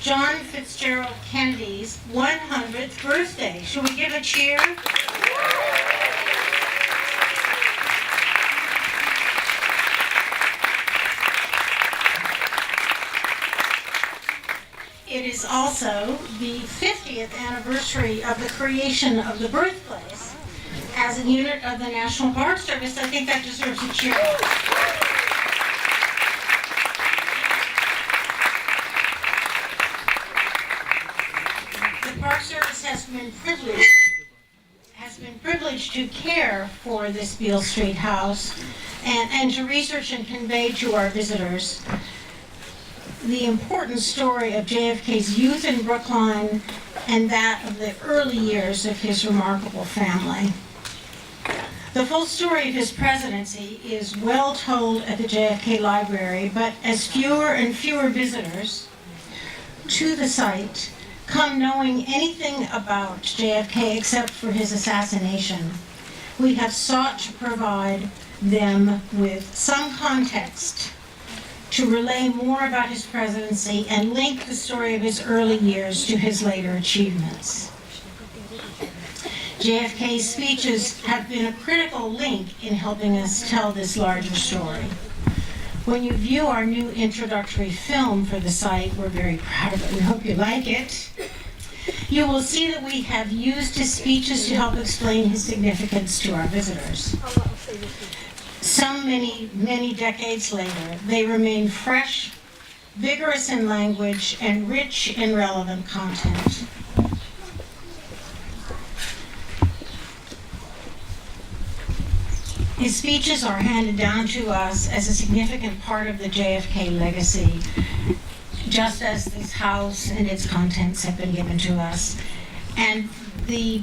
John Fitzgerald Kennedy's 100th birthday. Should we give a cheer? It is also the 50th anniversary of the creation of the birthplace as a unit of the National Park Service. I think that deserves a cheer. The Park Service has been privileged to care for this Beale Street house and to research and convey to our visitors the important story of JFK's youth in Brookline and that of the early years of his remarkable family. The full story of his presidency is well told at the JFK Library, but as fewer and fewer visitors to the site come knowing anything about JFK except for his assassination, we have sought to provide them with some context to relay more about his presidency and link the story of his early years to his later achievements. JFK's speeches have been a critical link in helping us tell this larger story. When you view our new introductory film for the site, we're very proud of it. We hope you like it. You will see that we have used his speeches to help explain his significance to our visitors. So many decades later, they remain fresh, vigorous in language, and rich in relevant content. His speeches are handed down to us as a significant part of the JFK legacy, just as this house and its contents have been given to us. And the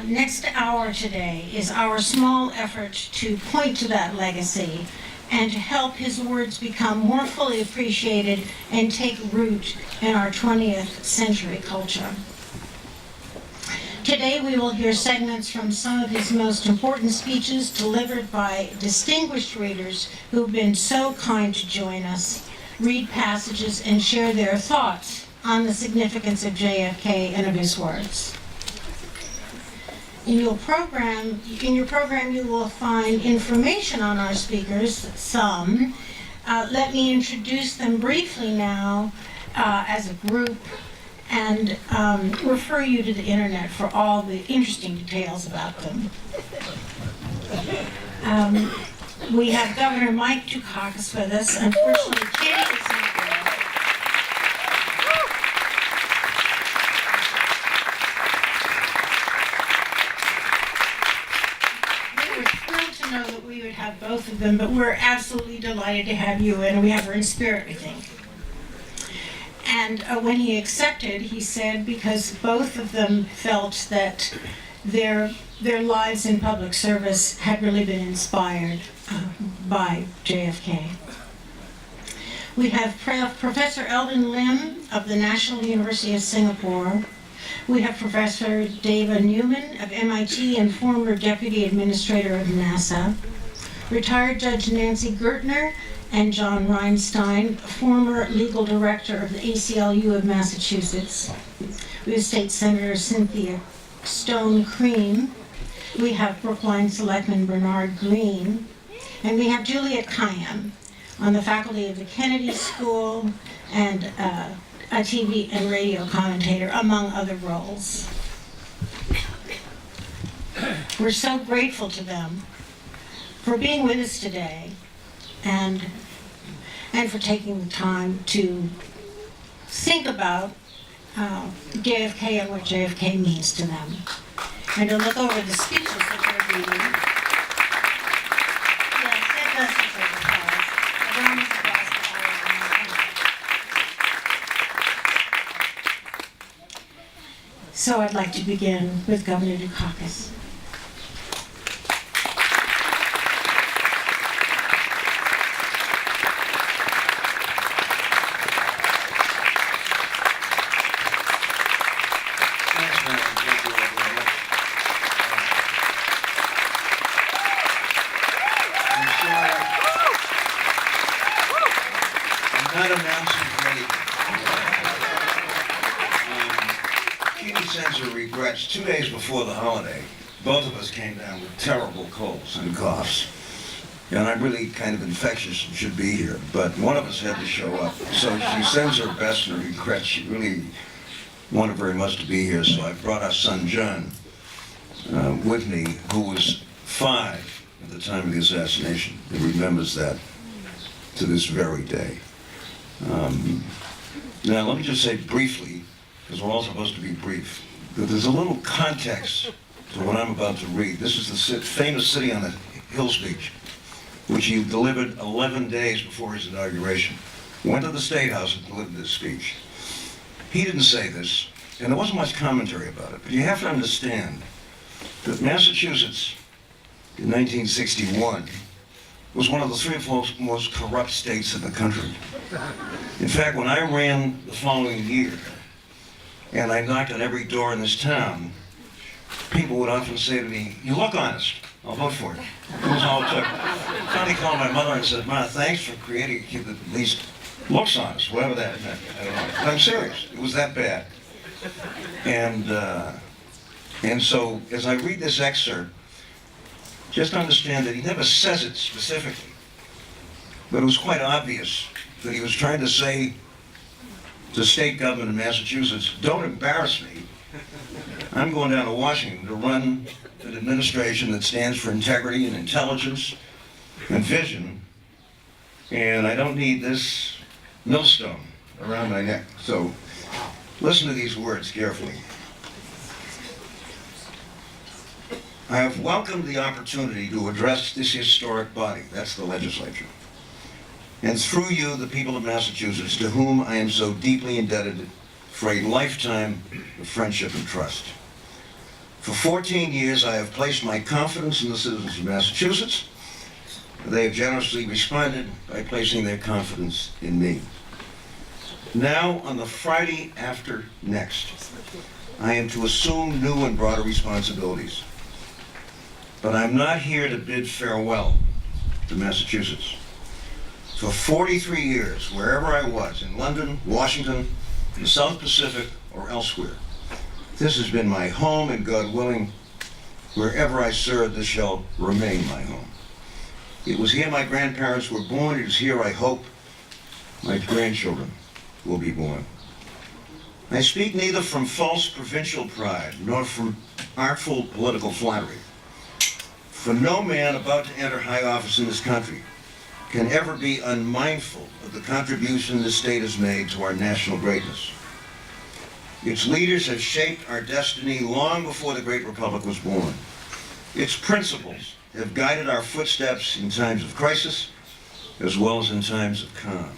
next hour today is our small effort to point to that legacy and to help his words become more fully appreciated and take root in our 20th century culture. Today we will hear segments from some of his most important speeches delivered by distinguished readers who've been so kind to join us, read passages, and share their thoughts on the significance of JFK and of his words. In your program you will find information on our speakers, some. Let me introduce them briefly now as a group and refer you to the internet for all the interesting details about them. We have Governor Mike Dukakis with us. Unfortunately, Kitty is not there. We were thrilled to know that we would have both of them, but we're absolutely delighted to have you, and we have her in spirit, we think. And when he accepted, he said, because both of them felt that their lives in public service had really been inspired by JFK. We have Professor Eldon Lim of the National University of Singapore. We have Professor Dava Newman of MIT and former Deputy Administrator of NASA. Retired Judge Nancy Gertner and John Reinstein, former legal director of the ACLU of Massachusetts. We have State Senator Cynthia Stone Creem. We have Brookline Selectman Bernard Greene. And we have Juliette Kayyem on the faculty of the Kennedy School and a TV and radio commentator, among other roles. We're so grateful to them for being with us today and for taking the time to think about JFK and what JFK means to them, and to look over the speeches that they're reading. Yes, that does deserve applause. A round of applause for all. So I'd like to begin with Governor Dukakis. Not a mountain great. Katie sends her regrets 2 days before the holiday. Both of us came down with terrible colds and coughs. And I'm really kind of infectious and should be here, but one of us had to show up. So she sends her best and regrets. She really wanted very much to be here, so I brought our son John with me, who was 5 at the time of the assassination. He remembers that to this very day. Now, let me just say briefly, because we're all supposed to be brief, that there's a little context to what I'm about to read. This is the famous city on the hill speech, which he delivered 11 days before his inauguration. Went to the State House and delivered this speech. He didn't say this, and there wasn't much commentary about it, but you have to understand that Massachusetts in 1961 was one of the 3 or 4 most corrupt states in the country. In fact, when I ran the following year, and I knocked on every door in this town, people would often say to me, "You look honest, I'll vote for you." It was all it took. Finally called my mother and said, "Ma, thanks for creating a kid that at least looks honest," whatever that meant. I don't know. But I'm serious. It was that bad. And so, as I read this excerpt, just understand that he never says it specifically, but it was quite obvious that he was trying to say to state government in Massachusetts, "Don't embarrass me. I'm going down to Washington to run an administration that stands for integrity and intelligence and vision, and I don't need this millstone around my neck." So listen to these words carefully. "I have welcomed the opportunity to address this historic body," that's the legislature, "and through you, the people of Massachusetts, to whom I am so deeply indebted for a lifetime of friendship and trust. For 14 years, I have placed my confidence in the citizens of Massachusetts. They have generously responded by placing their confidence in me. Now, on the Friday after next, I am to assume new and broader responsibilities. But I'm not here to bid farewell to Massachusetts. For 43 years, wherever I was, in London, Washington, the South Pacific, or elsewhere, this has been my home, and God willing, wherever I serve, this shall remain my home. It was here my grandparents were born. It is here, I hope, my grandchildren will be born. I speak neither from false provincial pride nor from artful political flattery. For no man about to enter high office in this country can ever be unmindful of the contribution this state has made to our national greatness. Its leaders have shaped our destiny long before the great republic was born. Its principles have guided our footsteps in times of crisis as well as in times of calm.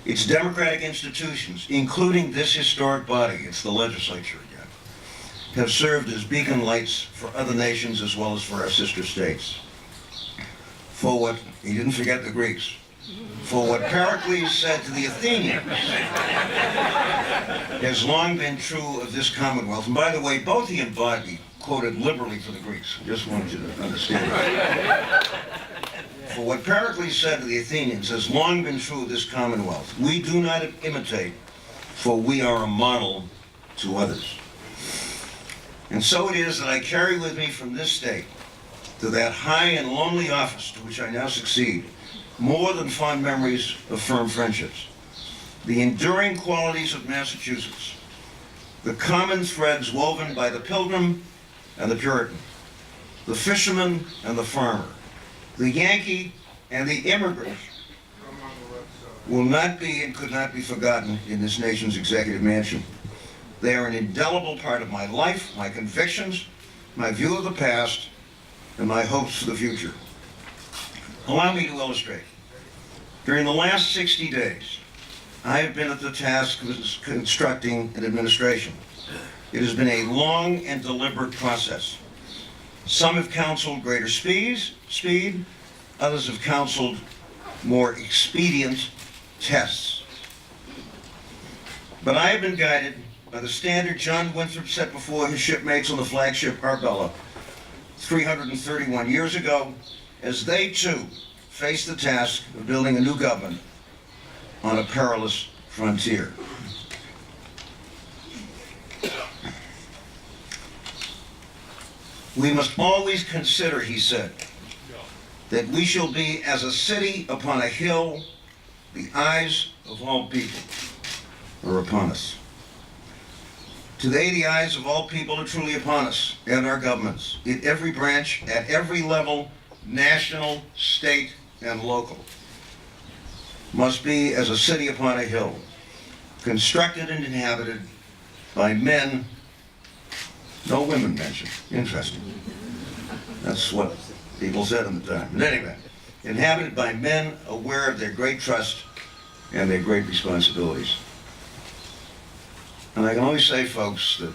Its democratic institutions, including this historic body, it's the legislature again, have served as beacon lights for other nations as well as for our sister states. For what, he didn't forget the Greeks, for what Pericles said to the Athenians has long been true of this Commonwealth. And by the way, both he and Bodby quoted liberally for the Greeks. I just wanted you to understand that. For what Pericles said to the Athenians has long been true of this Commonwealth. We do not imitate, for we are a model to others. And so it is that I carry with me from this state to that high and lonely office to which I now succeed, more than fond memories of firm friendships, the enduring qualities of Massachusetts, the common threads woven by the Pilgrim and the Puritan, the fisherman and the farmer, the Yankee and the immigrant, will not be and could not be forgotten in this nation's executive mansion. They are an indelible part of my life, my convictions, my view of the past, and my hopes for the future. Allow me to illustrate. During the last 60 days, I have been at the task of constructing an administration. It has been a long and deliberate process. Some have counseled greater speed, others have counseled more expedient tests. But I have been guided by the standard John Winthrop set before his shipmates on the flagship Arbella 331 years ago, as they too faced the task of building a new government on a perilous frontier. We must always consider, he said, that we shall be as a city upon a hill, the eyes of all people are upon us. Today, the eyes of all people are truly upon us and our governments, in every branch, at every level, national, state, and local. Must be as a city upon a hill, constructed and inhabited by men, no women mentioned, interesting. That's what people said in the time. But anyway, inhabited by men aware of their great trust and their great responsibilities. And I can only say, folks, that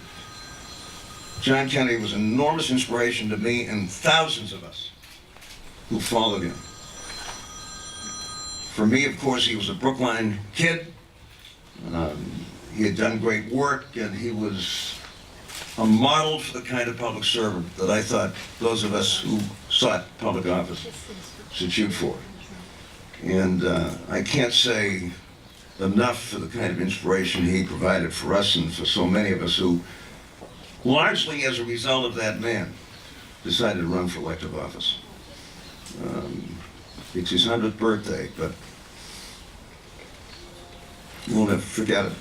John Kennedy was an enormous inspiration to me and thousands of us who followed him. For me, of course, he was a Brookline kid. He had done great work, and he was a model for the kind of public servant that I thought those of us who sought public office should shoot for. And I can't say enough for the kind of inspiration he provided for us and for so many of us who, largely as a result of that man, decided to run for elective office. It's his 100th birthday, but we'll never forget it.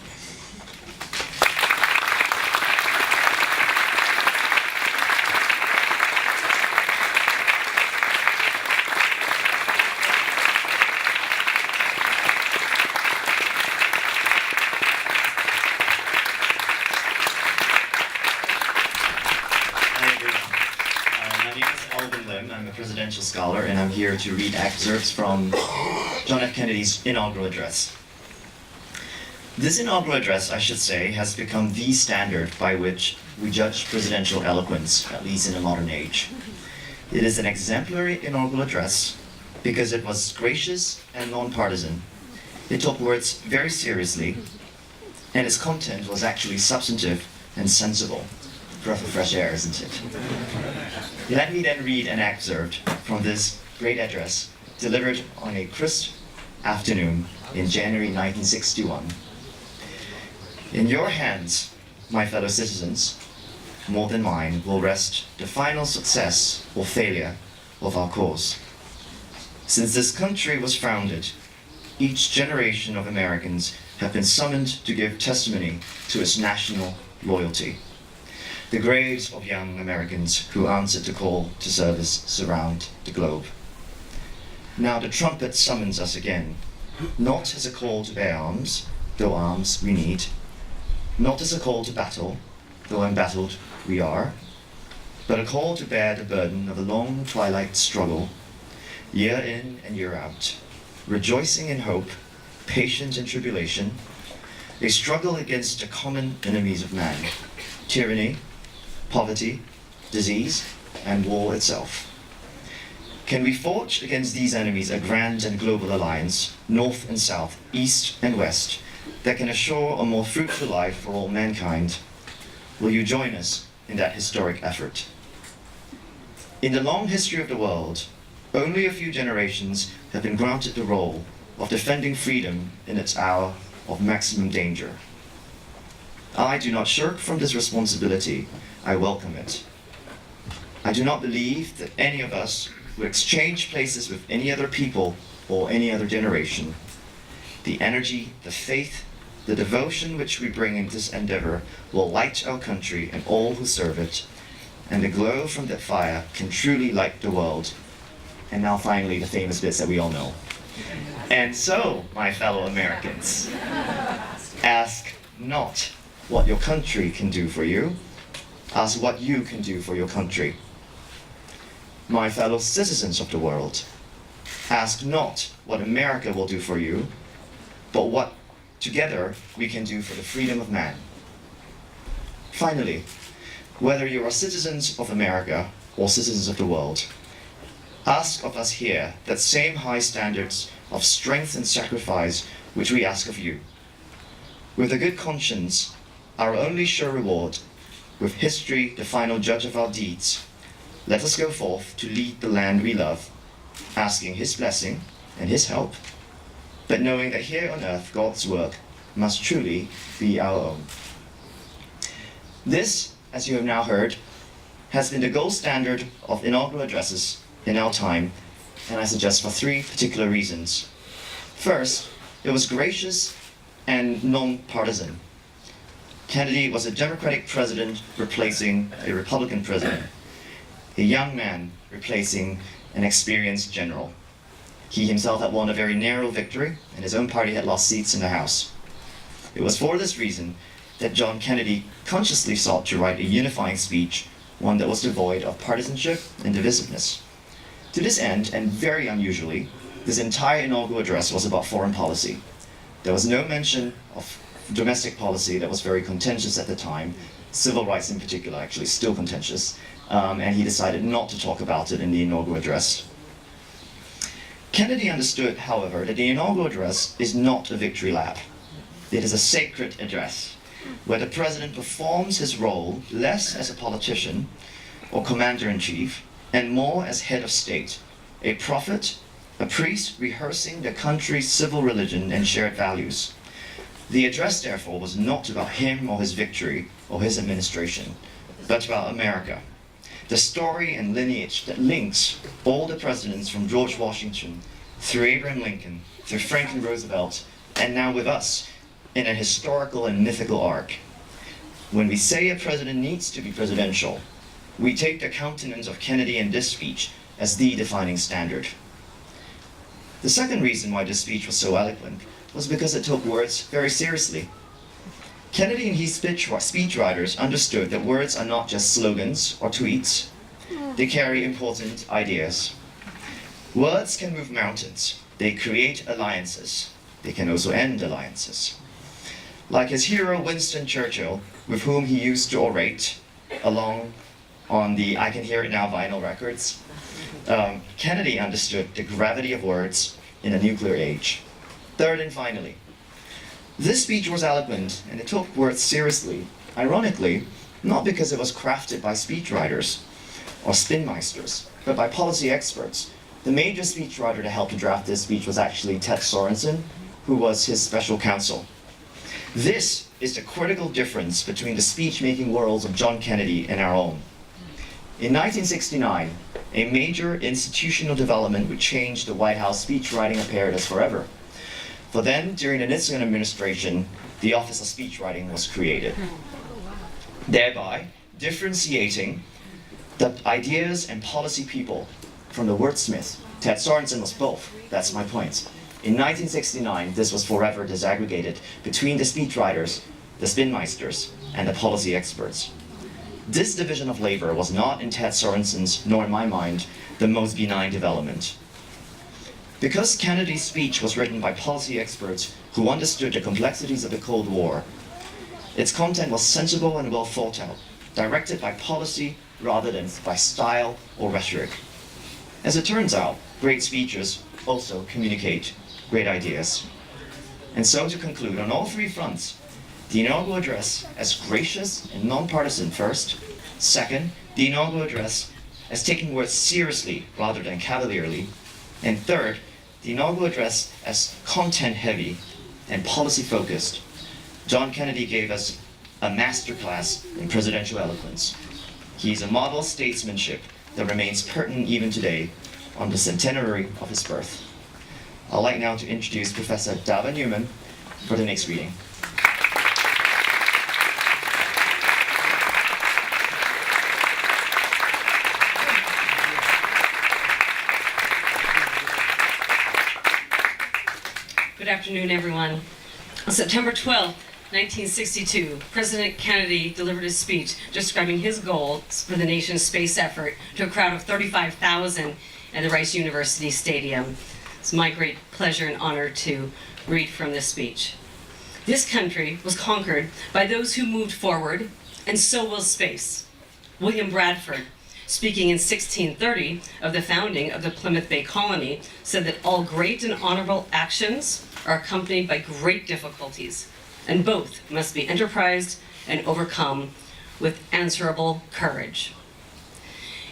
I'm a presidential scholar, and I'm here to read excerpts from John F. Kennedy's inaugural address. This inaugural address, I should say, has become the standard by which we judge presidential eloquence, at least in the modern age. It is an exemplary inaugural address because it was gracious and non-partisan. It took words very seriously, and its content was actually substantive and sensible. Breath of fresh air, isn't it? Let me then read an excerpt from this great address delivered on a crisp afternoon in January 1961. In your hands, my fellow citizens, more than mine, will rest the final success or failure of our cause. Since this country was founded, each generation of Americans have been summoned to give testimony to its national loyalty. The graves of young Americans who answered the call to service surround the globe. Now the trumpet summons us again, not as a call to bear arms, though arms we need, not as a call to battle, though embattled we are, but a call to bear the burden of a long twilight struggle, year in and year out, rejoicing in hope, patient in tribulation, a struggle against the common enemies of man, tyranny, poverty, disease, and war itself. Can we forge against these enemies a grand and global alliance, north and south, east and west, that can assure a more fruitful life for all mankind? Will you join us in that historic effort? In the long history of the world, only a few generations have been granted the role of defending freedom in its hour of maximum danger. I do not shirk from this responsibility. I welcome it. I do not believe that any of us would exchange places with any other people or any other generation. The energy, the faith, the devotion which we bring in this endeavor will light our country and all who serve it, and the glow from that fire can truly light the world. And now finally the famous bits that we all know. And so, my fellow Americans, ask not what your country can do for you, ask what you can do for your country. My fellow citizens of the world, ask not what America will do for you, but what together we can do for the freedom of man. Finally, whether you are citizens of America or citizens of the world, ask of us here that same high standards of strength and sacrifice which we ask of you. With a good conscience, our only sure reward, with history the final judge of our deeds, let us go forth to lead the land we love, asking his blessing and his help, but knowing that here on earth God's work must truly be our own. This, as you have now heard, has been the gold standard of inaugural addresses in our time, and I suggest for three particular reasons. First, it was gracious and non-partisan. Kennedy was a Democratic president replacing a Republican president, a young man replacing an experienced general. He himself had won a very narrow victory, and his own party had lost seats in the House. It was for this reason that John Kennedy consciously sought to write a unifying speech, one that was devoid of partisanship and divisiveness. To this end, and very unusually, this entire inaugural address was about foreign policy. There was no mention of domestic policy that was very contentious at the time, civil rights in particular, actually still contentious, and he decided not to talk about it in the inaugural address. Kennedy understood, however, that the inaugural address is not a victory lap. It is a sacred address, where the president performs his role less as a politician or commander-in-chief, and more as head of state, a prophet, a priest rehearsing the country's civil religion and shared values. The address, therefore, was not about him or his victory or his administration, but about America, the story and lineage that links all the presidents from George Washington through Abraham Lincoln, through Franklin Roosevelt, and now with us, in a historical and mythical arc. When we say a president needs to be presidential, we take the countenance of Kennedy in this speech as the defining standard. The second reason why this speech was so eloquent was because it took words very seriously. Kennedy and his speechwriters understood that words are not just slogans or tweets. They carry important ideas. Words can move mountains. They create alliances. They can also end alliances. Like his hero Winston Churchill, with whom he used to orate along on the I Can Hear It Now vinyl records, Kennedy understood the gravity of words in a nuclear age. Third and finally, this speech was eloquent and it took words seriously, ironically, not because it was crafted by speechwriters or spinmeisters, but by policy experts. The major speechwriter to help to draft this speech was actually Ted Sorensen, who was his special counsel. This is the critical difference between the speech-making worlds of John Kennedy and our own. In 1969, a major institutional development would change the White House speechwriting apparatus forever. For then, during the Nixon administration, the Office of Speechwriting was created, thereby differentiating the ideas and policy people from the wordsmith. Ted Sorensen was both, that's my point. In 1969, this was forever disaggregated between the speechwriters, the spinmeisters, and the policy experts. This division of labor was not in Ted Sorensen's, nor in my mind, the most benign development. Because Kennedy's speech was written by policy experts who understood the complexities of the Cold War, its content was sensible and well thought out, directed by policy rather than by style or rhetoric. As it turns out, great speeches also communicate great ideas. And so to conclude, on all three fronts, the inaugural address as gracious and non-partisan first, second, the inaugural address as taking words seriously rather than cavalierly, and third, the inaugural address as content-heavy and policy-focused. John Kennedy gave us a masterclass in presidential eloquence. He's a model statesmanship that remains pertinent even today on the centenary of his birth. I'd like now to introduce Professor Dava Newman for the next reading. Good afternoon, everyone. On September 12, 1962, President Kennedy delivered a speech describing his goals for the nation's space effort to a crowd of 35,000 at the Rice University Stadium. It's my great pleasure and honor to read from this speech. This country was conquered by those who moved forward, and so will space. William Bradford, speaking in 1630 of the founding of the Plymouth Bay Colony, said that all great and honorable actions are accompanied by great difficulties, and both must be enterprised and overcome with answerable courage.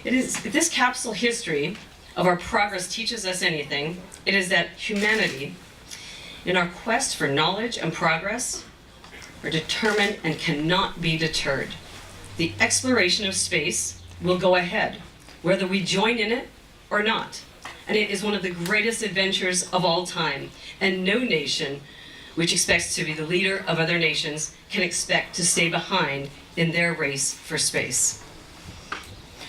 It is if this capsule history of our progress teaches us anything, it is that humanity, in our quest for knowledge and progress, are determined and cannot be deterred. The exploration of space will go ahead, whether we join in it or not. And it is one of the greatest adventures of all time, and no nation which expects to be the leader of other nations can expect to stay behind in their race for space.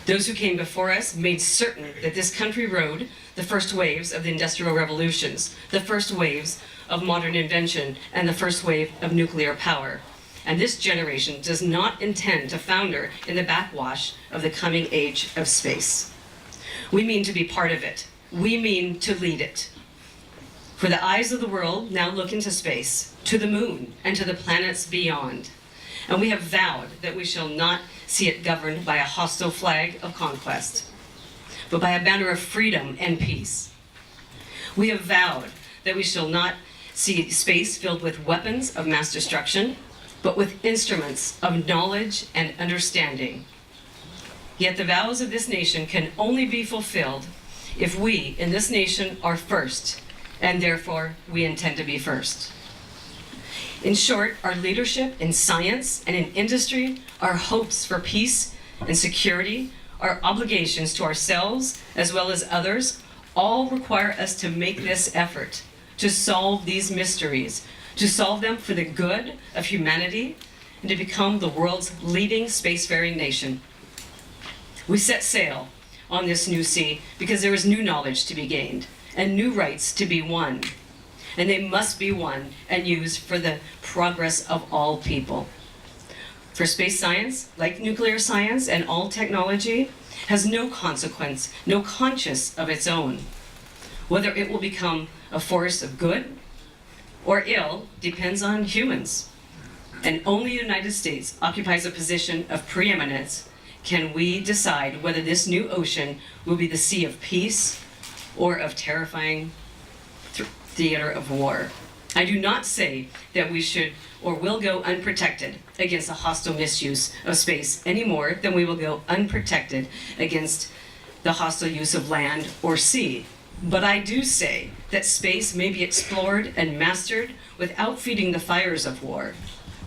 Those who came before us made certain that this country rode the first waves of the industrial revolutions, the first waves of modern invention, and the first wave of nuclear power. And this generation does not intend to founder in the backwash of the coming age of space. We mean to be part of it. We mean to lead it. For the eyes of the world now look into space, to the moon, and to the planets beyond. And we have vowed that we shall not see it governed by a hostile flag of conquest, but by a banner of freedom and peace. We have vowed that we shall not see space filled with weapons of mass destruction, but with instruments of knowledge and understanding. Yet the vows of this nation can only be fulfilled if we in this nation are first, and therefore we intend to be first. In short, our leadership in science and in industry, our hopes for peace and security, our obligations to ourselves as well as others, all require us to make this effort to solve these mysteries, to solve them for the good of humanity, and to become the world's leading spacefaring nation. We set sail on this new sea because there is new knowledge to be gained and new rights to be won. And they must be won and used for the progress of all people. For space science, like nuclear science and all technology, has no consequence, no conscience of its own. Whether it will become a force of good or ill depends on humans. And only the United States occupies a position of preeminence. Can we decide whether this new ocean will be the sea of peace or of terrifying theater of war? I do not say that we should or will go unprotected against the hostile misuse of space any more than we will go unprotected against the hostile use of land or sea. But I do say that space may be explored and mastered without feeding the fires of war,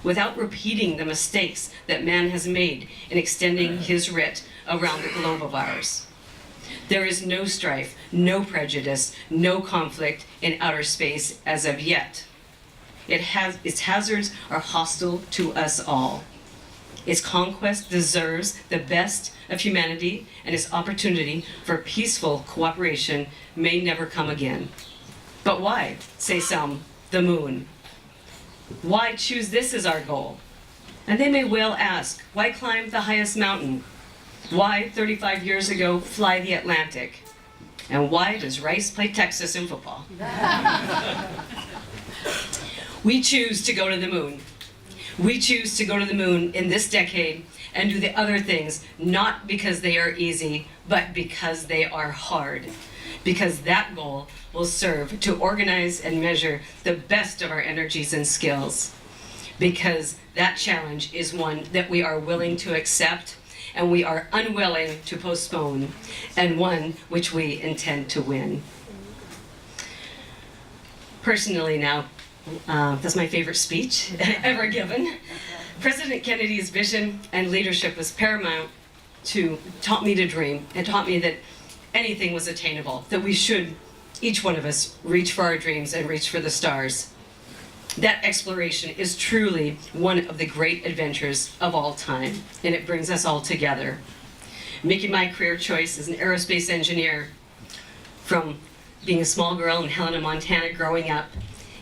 without repeating the mistakes that man has made in extending his writ around the globe of ours. There is no strife, no prejudice, no conflict in outer space as of yet. Its hazards are hostile to us all. Its conquest deserves the best of humanity, and its opportunity for peaceful cooperation may never come again. But why, say some, the moon? Why choose this as our goal? And they may well ask, why climb the highest mountain? Why, 35 years ago, fly the Atlantic? And why does Rice play Texas in football? We choose to go to the moon. We choose to go to the moon in this decade and do the other things, not because they are easy, but because they are hard. Because that goal will serve to organize and measure the best of our energies and skills. Because that challenge is one that we are willing to accept and we are unwilling to postpone, and one which we intend to win. Personally now, that's my favorite speech ever given. President Kennedy's vision and leadership was paramount to taught me to dream and taught me that anything was attainable, that we should, each one of us, reach for our dreams and reach for the stars. That exploration is truly one of the great adventures of all time, and it brings us all together. Making my career choice as an aerospace engineer, from being a small girl in Helena, Montana, growing up,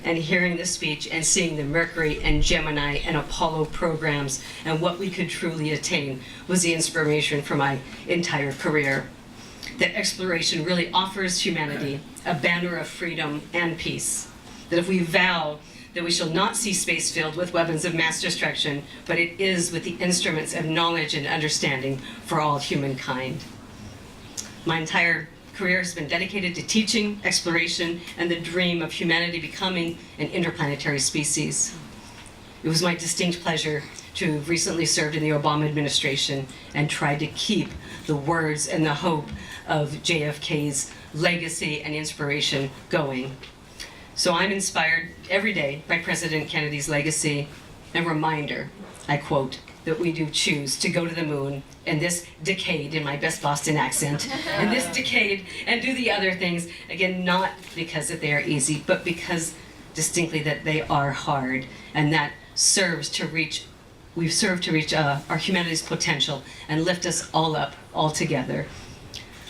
and hearing the speech and seeing the Mercury and Gemini and Apollo programs and what we could truly attain was the inspiration for my entire career. That exploration really offers humanity a banner of freedom and peace. That if we vow that we shall not see space filled with weapons of mass destruction, but it is with the instruments of knowledge and understanding for all humankind. My entire career has been dedicated to teaching, exploration, and the dream of humanity becoming an interplanetary species. It was my distinct pleasure to have recently served in the Obama administration and tried to keep the words and the hope of JFK's legacy and inspiration going. So I'm inspired every day by President Kennedy's legacy and reminder, I quote, that we do choose to go to the moon in this decade, in my best Boston accent, in this decade, and do the other things, again, not because that they are easy, but because distinctly that they are hard, and that we've served to reach our humanity's potential and lift us all up, all together.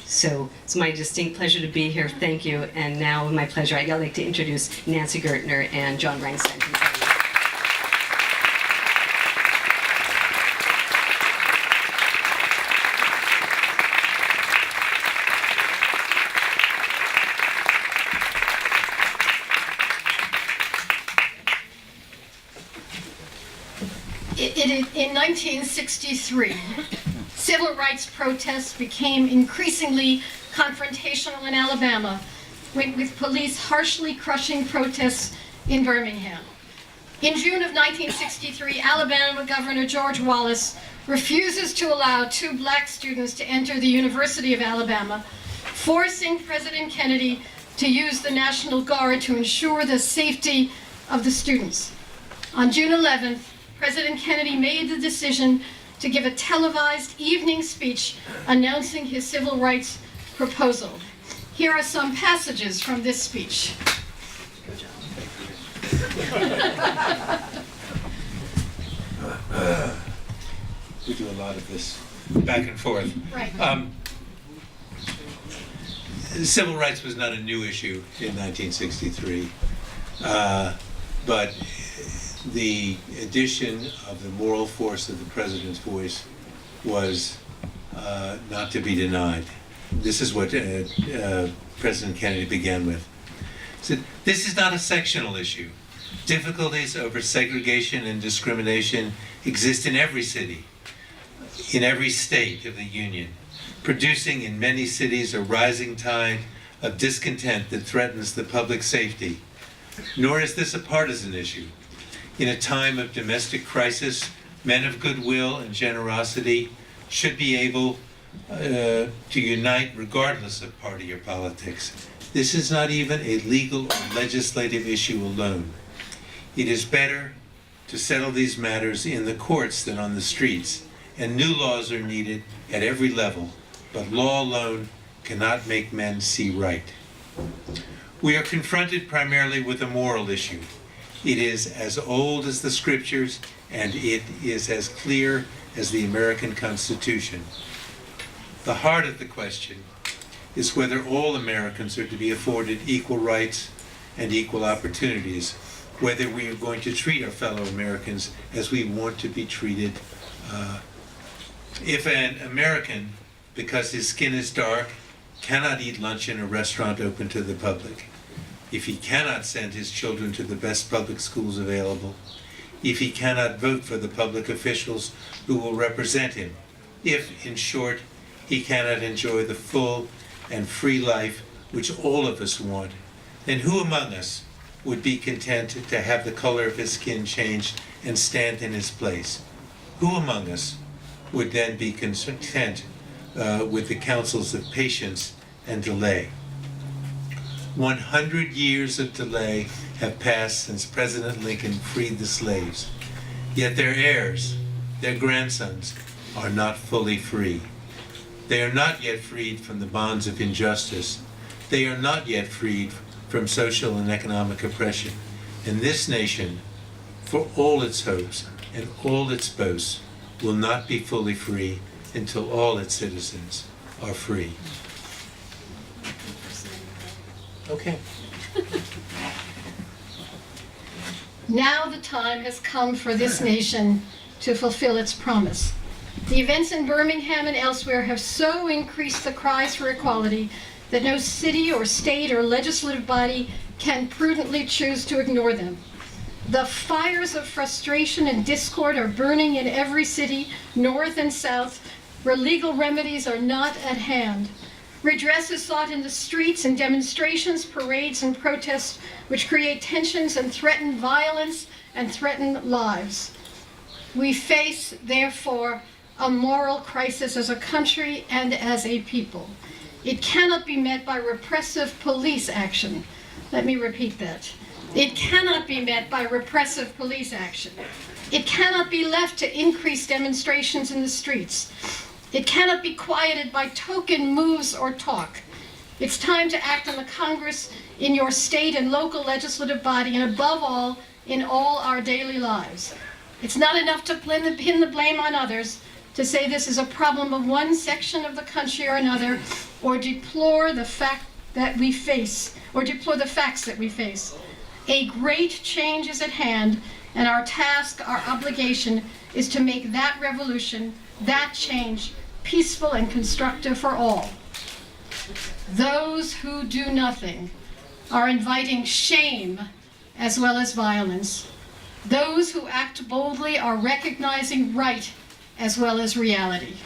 So it's my distinct pleasure to be here. Thank you. And now, with my pleasure, I'd like to introduce Nancy Gertner and John Rangstein. In 1963, civil rights protests became increasingly confrontational in Alabama, with police harshly crushing protests in Birmingham. In June of 1963, Alabama Governor George Wallace refuses to allow 2 black students to enter the University of Alabama, forcing President Kennedy to use the National Guard to ensure the safety of the students. On June 11th, President Kennedy made the decision to give a televised evening speech announcing his civil rights proposal. Here are some passages from this speech. We do a lot of this back and forth. Right. Civil rights was not a new issue in 1963, but the addition of the moral force of the president's voice was not to be denied. This is what President Kennedy began with. He said, "This is not a sectional issue. Difficulties over segregation and discrimination exist in every city, in every state of the Union, producing in many cities a rising tide of discontent that threatens the public safety. Nor is this a partisan issue. In a time of domestic crisis, men of goodwill and generosity should be able to unite regardless of party or politics. This is not even a legal or legislative issue alone. It is better to settle these matters in the courts than on the streets, and new laws are needed at every level, but law alone cannot make men see right. We are confronted primarily with a moral issue. It is as old as the scriptures, and it is as clear as the American Constitution. The heart of the question is whether all Americans are to be afforded equal rights and equal opportunities, whether we are going to treat our fellow Americans as we want to be treated. If an American, because his skin is dark, cannot eat lunch in a restaurant open to the public, if he cannot send his children to the best public schools available, if he cannot vote for the public officials who will represent him, if, in short, he cannot enjoy the full and free life which all of us want, then who among us would be content to have the color of his skin changed and stand in his place? Who among us would then be content with the counsels of patience and delay? 100 years of delay have passed since President Lincoln freed the slaves. Yet their heirs, their grandsons, are not fully free. They are not yet freed from the bonds of injustice. They are not yet freed from social and economic oppression. And this nation, for all its hopes and all its boasts, will not be fully free until all its citizens are free. Okay. Now the time has come for this nation to fulfill its promise. The events in Birmingham and elsewhere have so increased the cries for equality that no city or state or legislative body can prudently choose to ignore them. The fires of frustration and discord are burning in every city, north and south, where legal remedies are not at hand. Redress is sought in the streets in demonstrations, parades, and protests, which create tensions and threaten violence and threaten lives. We face, therefore, a moral crisis as a country and as a people. It cannot be met by repressive police action. Let me repeat that. It cannot be met by repressive police action. It cannot be left to increase demonstrations in the streets. It cannot be quieted by token moves or talk. It's time to act on the Congress, in your state and local legislative body, and above all, in all our daily lives. It's not enough to pin the blame on others, to say this is a problem of one section of the country or another, or deplore the facts that we face. A great change is at hand, and our task, our obligation, is to make that revolution, that change, peaceful and constructive for all. Those who do nothing are inviting shame as well as violence. Those who act boldly are recognizing right as well as reality.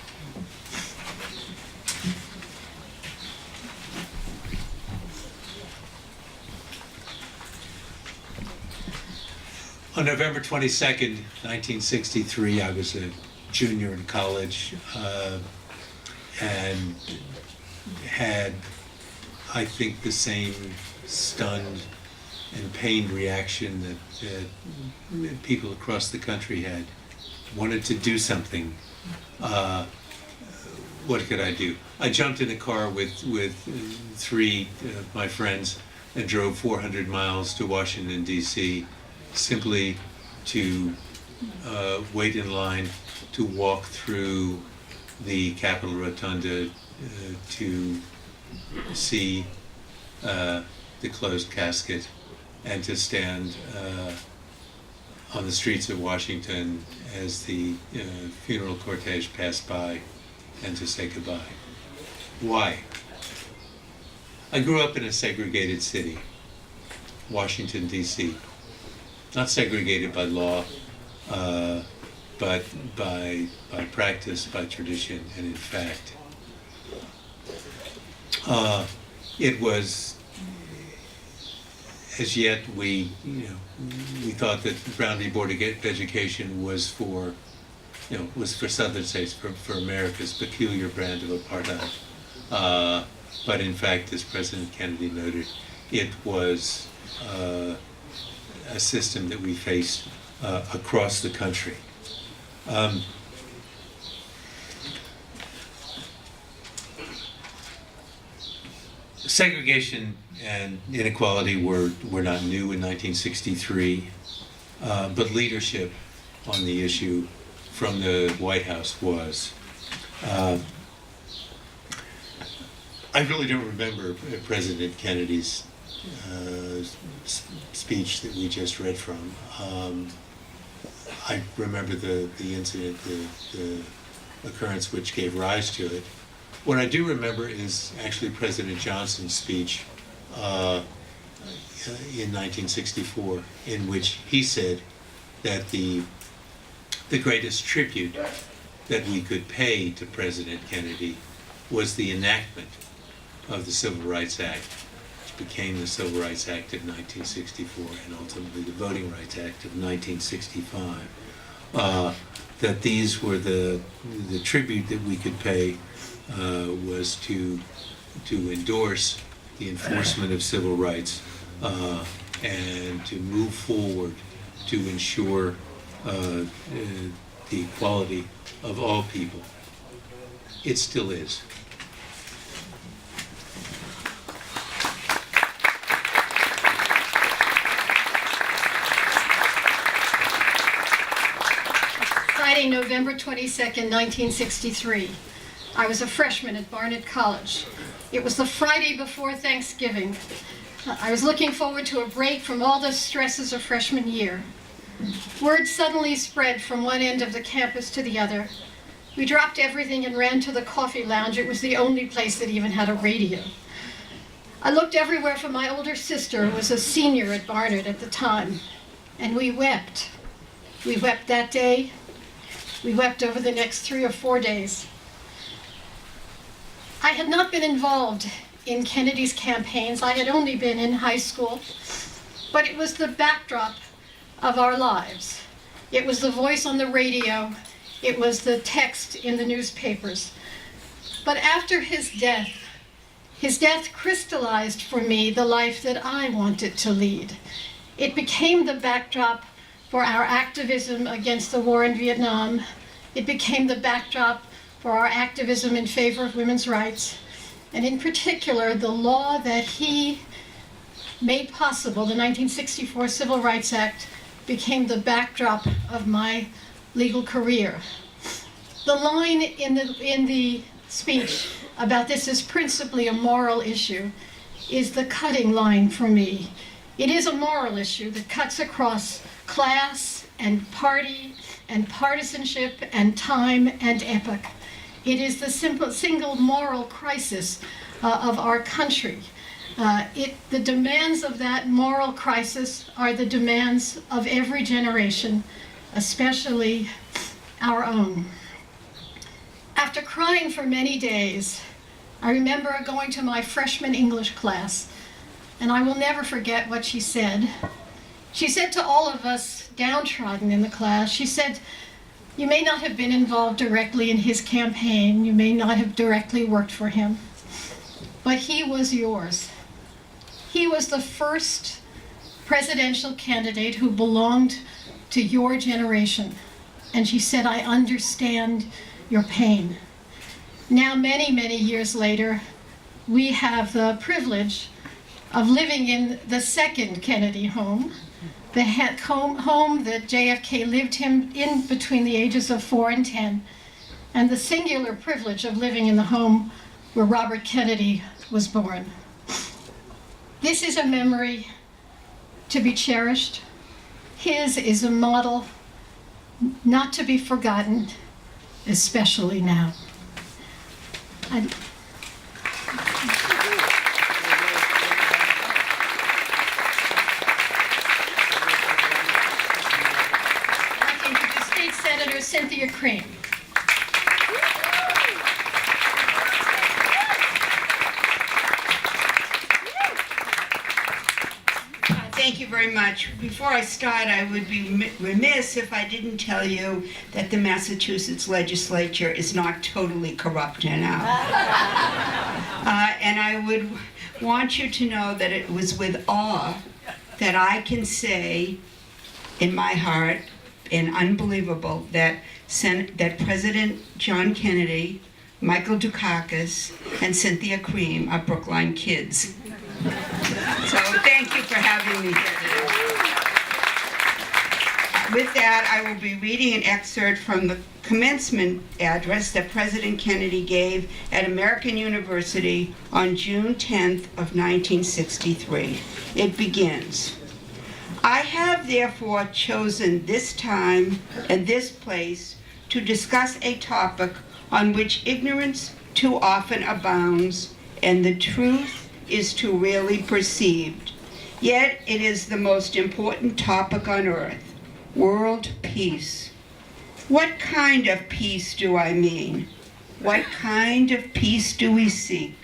On November 22nd, 1963, I was a junior in college and had, I think, the same stunned and pained reaction that people across the country had. Wanted to do something. What could I do? I jumped in a car with three of my friends and drove 400 miles to Washington, D.C., simply to wait in line to walk through the Capitol Rotunda to see the closed casket and to stand on the streets of Washington as the funeral cortege passed by and to say goodbye. Why? I grew up in a segregated city, Washington, D.C. Not segregated by law, but by practice, by tradition, and in fact. It was, as yet, we thought that Brown v. Board of Education was for Southern states, for America's peculiar brand of apartheid. But in fact, as President Kennedy noted, it was a system that we face across the country. Segregation and inequality were not new in 1963, but leadership on the issue from the White House was. I really don't remember President Kennedy's speech that we just read from. I remember the incident, the occurrence which gave rise to it. What I do remember is actually President Johnson's speech in 1964, in which he said that the greatest tribute that we could pay to President Kennedy was the enactment of the Civil Rights Act, which became the Civil Rights Act of 1964 and ultimately the Voting Rights Act of 1965. That these were the tribute that we could pay was to endorse the enforcement of civil rights and to move forward to ensure the equality of all people. It still is. Friday, November 22nd, 1963. I was a freshman at Barnett College. It was the Friday before Thanksgiving. I was looking forward to a break from all the stresses of freshman year. Word suddenly spread from one end of the campus to the other. We dropped everything and ran to the coffee lounge. It was the only place that even had a radio. I looked everywhere for my older sister, who was a senior at Barnett at the time, and we wept. We wept that day. We wept over the next 3 or 4 days. I had not been involved in Kennedy's campaigns. I had only been in high school, but it was the backdrop of our lives. It was the voice on the radio. It was the text in the newspapers. But after his death crystallized for me the life that I wanted to lead. It became the backdrop for our activism against the war in Vietnam. It became the backdrop for our activism in favor of women's rights. And in particular, the law that he made possible, the 1964 Civil Rights Act, became the backdrop of my legal career. The line in the speech about this is principally a moral issue is the cutting line for me. It is a moral issue that cuts across class and party and partisanship and time and epoch. It is the single moral crisis of our country. The demands of that moral crisis are the demands of every generation, especially our own. After crying for many days, I remember going to my freshman English class, and I will never forget what she said. She said to all of us downtrodden in the class, she said, "You may not have been involved directly in his campaign, you may not have directly worked for him, but he was yours. He was the first presidential candidate who belonged to your generation." And she said, "I understand your pain." Now, many, many years later, we have the privilege of living in the second Kennedy home, the home that JFK lived in between the ages of 4 and 10, and the singular privilege of living in the home where Robert Kennedy was born. This is a memory to be cherished. His is a model not to be forgotten, especially now. I introduce State Senator Cynthia Creem. Thank you very much. Before I start, I would be remiss if I didn't tell you that the Massachusetts legislature is not totally corrupt now. And I would want you to know that it was with awe that I can say in my heart, and unbelievable, that President John Kennedy, Michael Dukakis, and Cynthia Creem are Brookline kids. So thank you for having me here today. With that, I will be reading an excerpt from the commencement address that President Kennedy gave at American University on June 10th of 1963. It begins, "I have therefore chosen this time and this place to discuss a topic on which ignorance too often abounds and the truth is too rarely perceived. Yet it is the most important topic on earth, world peace. What kind of peace do I mean? What kind of peace do we seek?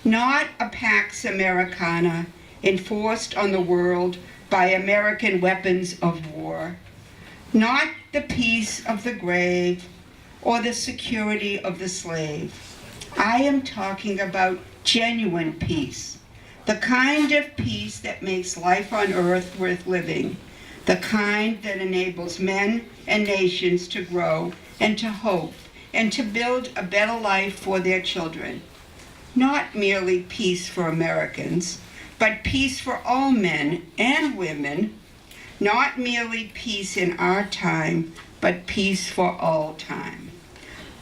Not a Pax Americana enforced on the world by American weapons of war. Not the peace of the grave or the security of the slave. I am talking about genuine peace, the kind of peace that makes life on earth worth living, the kind that enables men and nations to grow and to hope and to build a better life for their children. Not merely peace for Americans, but peace for all men and women. Not merely peace in our time, but peace for all time.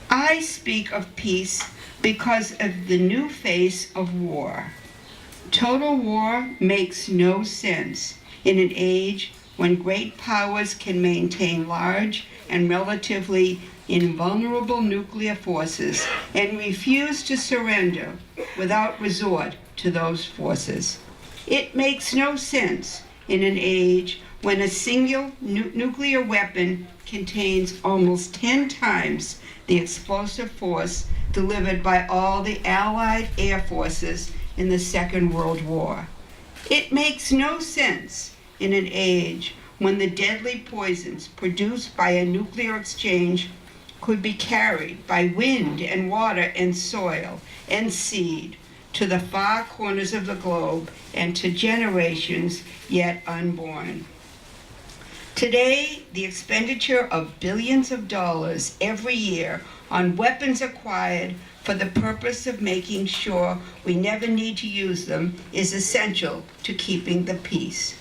I speak of peace because of the new face of war. Total war makes no sense in an age when great powers can maintain large and relatively invulnerable nuclear forces and refuse to surrender without resort to those forces. It makes no sense in an age when a single nuclear weapon contains almost 10 times the explosive force delivered by all the Allied air forces in the Second World War. It makes no sense in an age when the deadly poisons produced by a nuclear exchange could be carried by wind and water and soil and seed, to the far corners of the globe and to generations yet unborn. Today, the expenditure of billions of dollars every year on weapons acquired for the purpose of making sure we never need to use them is essential to keeping the peace.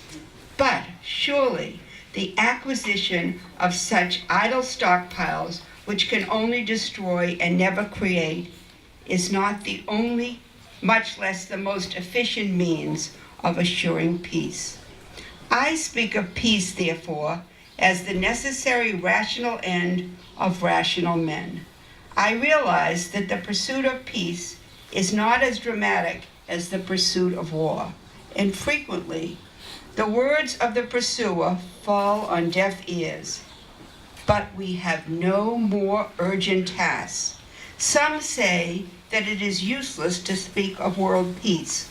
But surely, the acquisition of such idle stockpiles, which can only destroy and never create, is not the only, much less the most efficient means of assuring peace. I speak of peace, therefore, as the necessary rational end of rational men. I realize that the pursuit of peace is not as dramatic as the pursuit of war, and frequently, the words of the pursuer fall on deaf ears. But we have no more urgent tasks. Some say that it is useless to speak of world peace,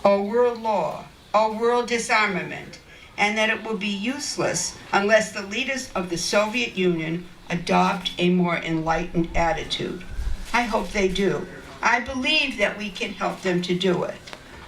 or world law, or world disarmament, and that it will be useless unless the leaders of the Soviet Union adopt a more enlightened attitude. I hope they do. I believe that we can help them to do it.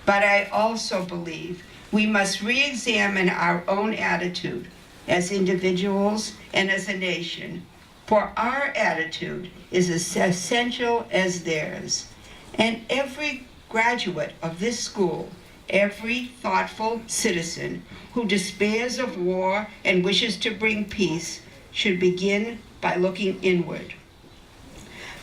But I also believe we must re-examine our own attitude as individuals and as a nation, for our attitude is as essential as theirs. And every graduate of this school, every thoughtful citizen who despairs of war and wishes to bring peace should begin by looking inward,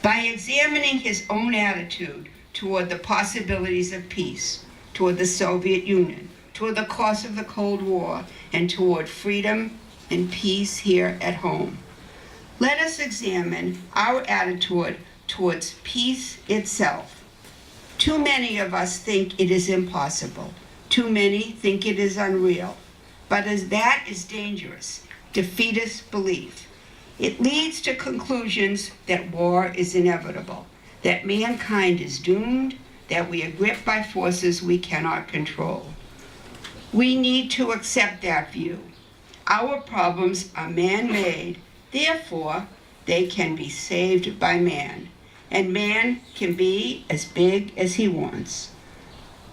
by examining his own attitude toward the possibilities of peace, toward the Soviet Union, toward the cost of the Cold War, and toward freedom and peace here at home. Let us examine our attitude towards peace itself. Too many of us think it is impossible. Too many think it is unreal. But as that is dangerous, defeatist belief. It leads to conclusions that war is inevitable, that mankind is doomed, that we are gripped by forces we cannot control. We need to accept that view. Our problems are man-made, therefore they can be saved by man, and man can be as big as he wants.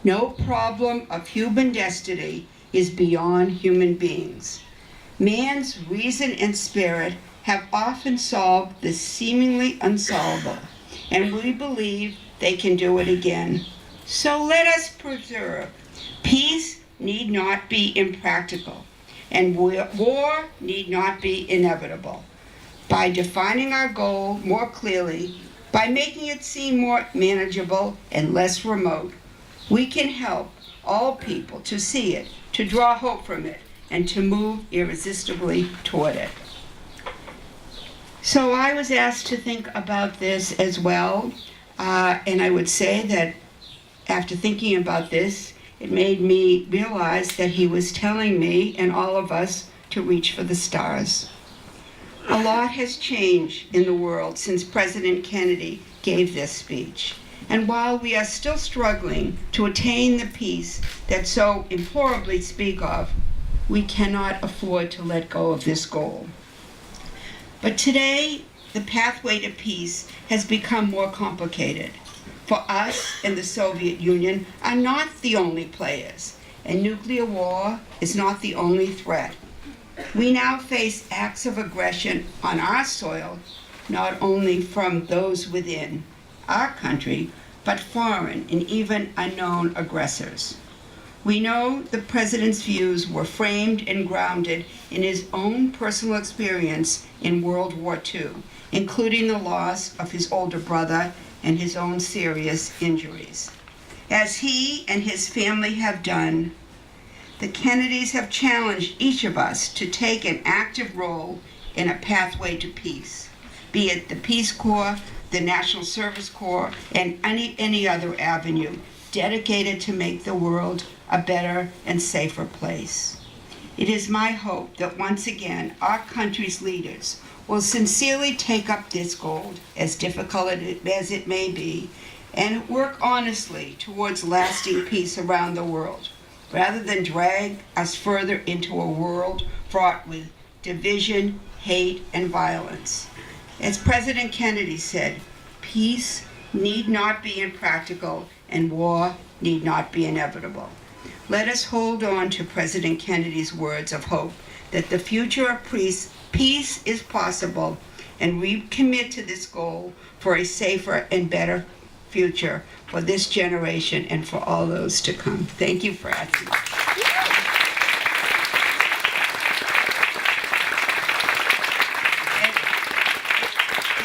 No problem of human destiny is beyond human beings. Man's reason and spirit have often solved the seemingly unsolvable, and we believe they can do it again. So let us preserve. Peace need not be impractical, and war need not be inevitable. By defining our goal more clearly, by making it seem more manageable and less remote, we can help all people to see it, to draw hope from it, and to move irresistibly toward it. So I was asked to think about this as well, and I would say that after thinking about this, it made me realize that he was telling me and all of us to reach for the stars. A lot has changed in the world since President Kennedy gave this speech. And while we are still struggling to attain the peace that so implorably speak of, we cannot afford to let go of this goal. But today, the pathway to peace has become more complicated. For us and the Soviet Union are not the only players, and nuclear war is not the only threat. We now face acts of aggression on our soil, not only from those within our country, but foreign and even unknown aggressors. We know the President's views were framed and grounded in his own personal experience in World War II, including the loss of his older brother and his own serious injuries. As he and his family have done, the Kennedys have challenged each of us to take an active role in a pathway to peace, be it the Peace Corps, the National Service Corps, and any other avenue dedicated to make the world a better and safer place. It is my hope that once again our country's leaders will sincerely take up this goal, as difficult as it may be, and work honestly towards lasting peace around the world, rather than drag us further into a world fraught with division, hate, and violence. As President Kennedy said, peace need not be impractical and war need not be inevitable. Let us hold on to President Kennedy's words of hope that the future of peace is possible, and recommit to this goal for a safer and better future for this generation and for all those to come. Thank you for asking.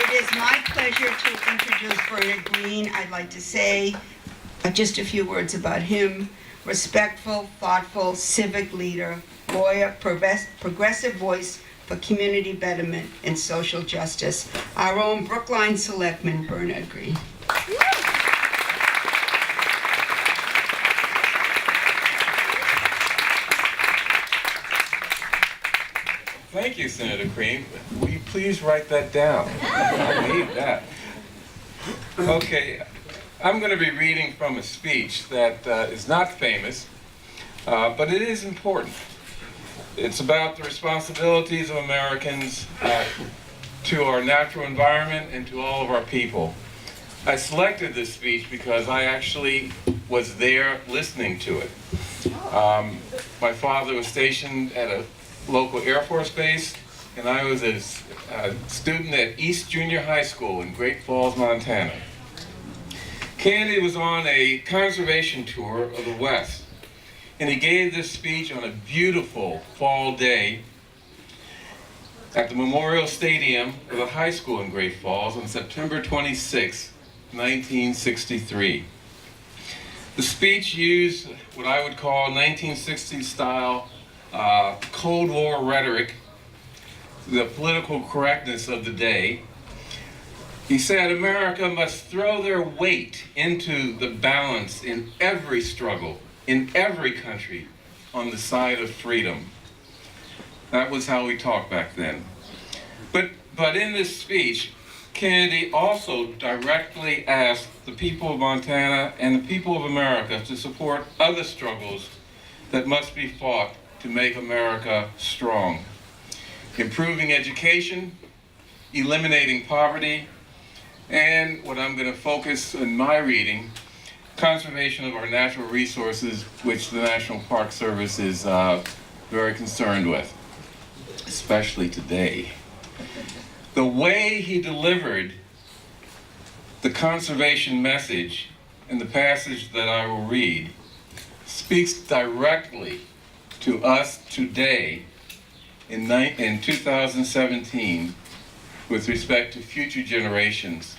It is my pleasure to introduce Bernard Greene. I'd like to say just a few words about him. Respectful, thoughtful, civic leader, lawyer, progressive voice for community betterment and social justice. Our own Brookline Selectman, Bernard Greene. Thank you, Senator Creem. Will you please write that down? I need that. Okay, I'm going to be reading from a speech that is not famous, but it is important. It's about the responsibilities of Americans to our natural environment and to all of our people. I selected this speech because I actually was there listening to it. My father was stationed at a local Air Force base, and I was a student at East Junior High School in Great Falls, Montana. Kennedy was on a conservation tour of the West, and he gave this speech on a beautiful fall day at the Memorial Stadium of the high school in Great Falls on September 26, 1963. The speech used what I would call 1960s style Cold War rhetoric, the political correctness of the day. He said America must throw their weight into the balance in every struggle, in every country, on the side of freedom. That was how we talked back then. But in this speech, Kennedy also directly asked the people of Montana and the people of America to support other struggles that must be fought to make America strong. Improving education, eliminating poverty, and what I'm going to focus in my reading, conservation of our natural resources, which the National Park Service is very concerned with, especially today. The way he delivered the conservation message in the passage that I will read speaks directly to us today in 2017 with respect to future generations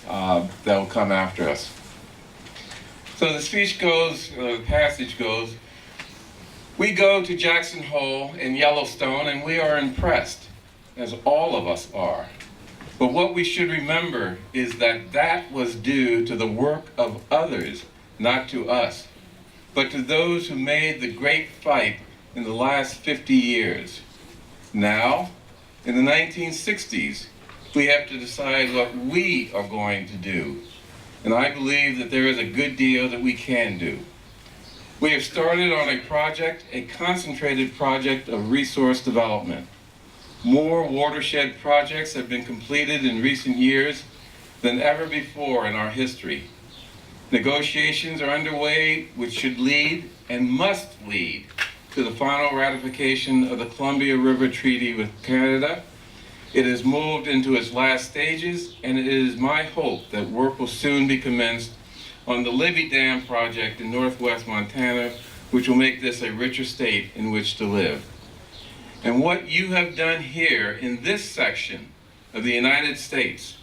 that will come after us. So the speech goes, the passage goes, we go to Jackson Hole in Yellowstone and we are impressed, as all of us are. But what we should remember is that that was due to the work of others, not to us, but to those who made the great fight in the last 50 years. Now, in the 1960s, we have to decide what we are going to do. And I believe that there is a good deal that we can do. We have started on a project, a concentrated project of resource development. More watershed projects have been completed in recent years than ever before in our history. Negotiations are underway which should lead and must lead to the final ratification of the Columbia River Treaty with Canada. It has moved into its last stages, and it is my hope that work will soon be commenced on the Libby Dam project in northwest Montana, which will make this a richer state in which to live. And what you have done here in this section of the United States,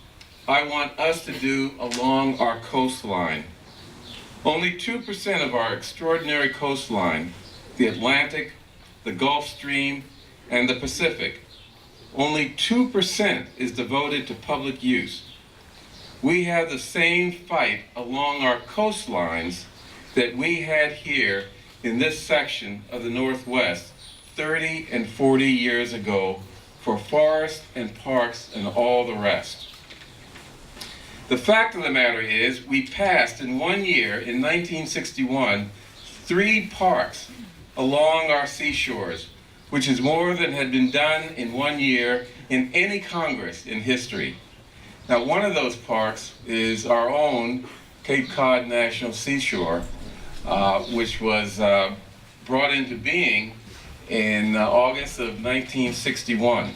I want us to do along our coastline. Only 2% of our extraordinary coastline, the Atlantic, the Gulf Stream, and the Pacific, only 2% is devoted to public use. We have the same fight along our coastlines that we had here in this section of the Northwest 30 and 40 years ago for forests and parks and all the rest. The fact of the matter is, we passed in 1 year, in 1961, 3 parks along our seashores, which is more than had been done in 1 year in any Congress in history. Now, one of those parks is our own Cape Cod National Seashore, which was brought into being in August of 1961.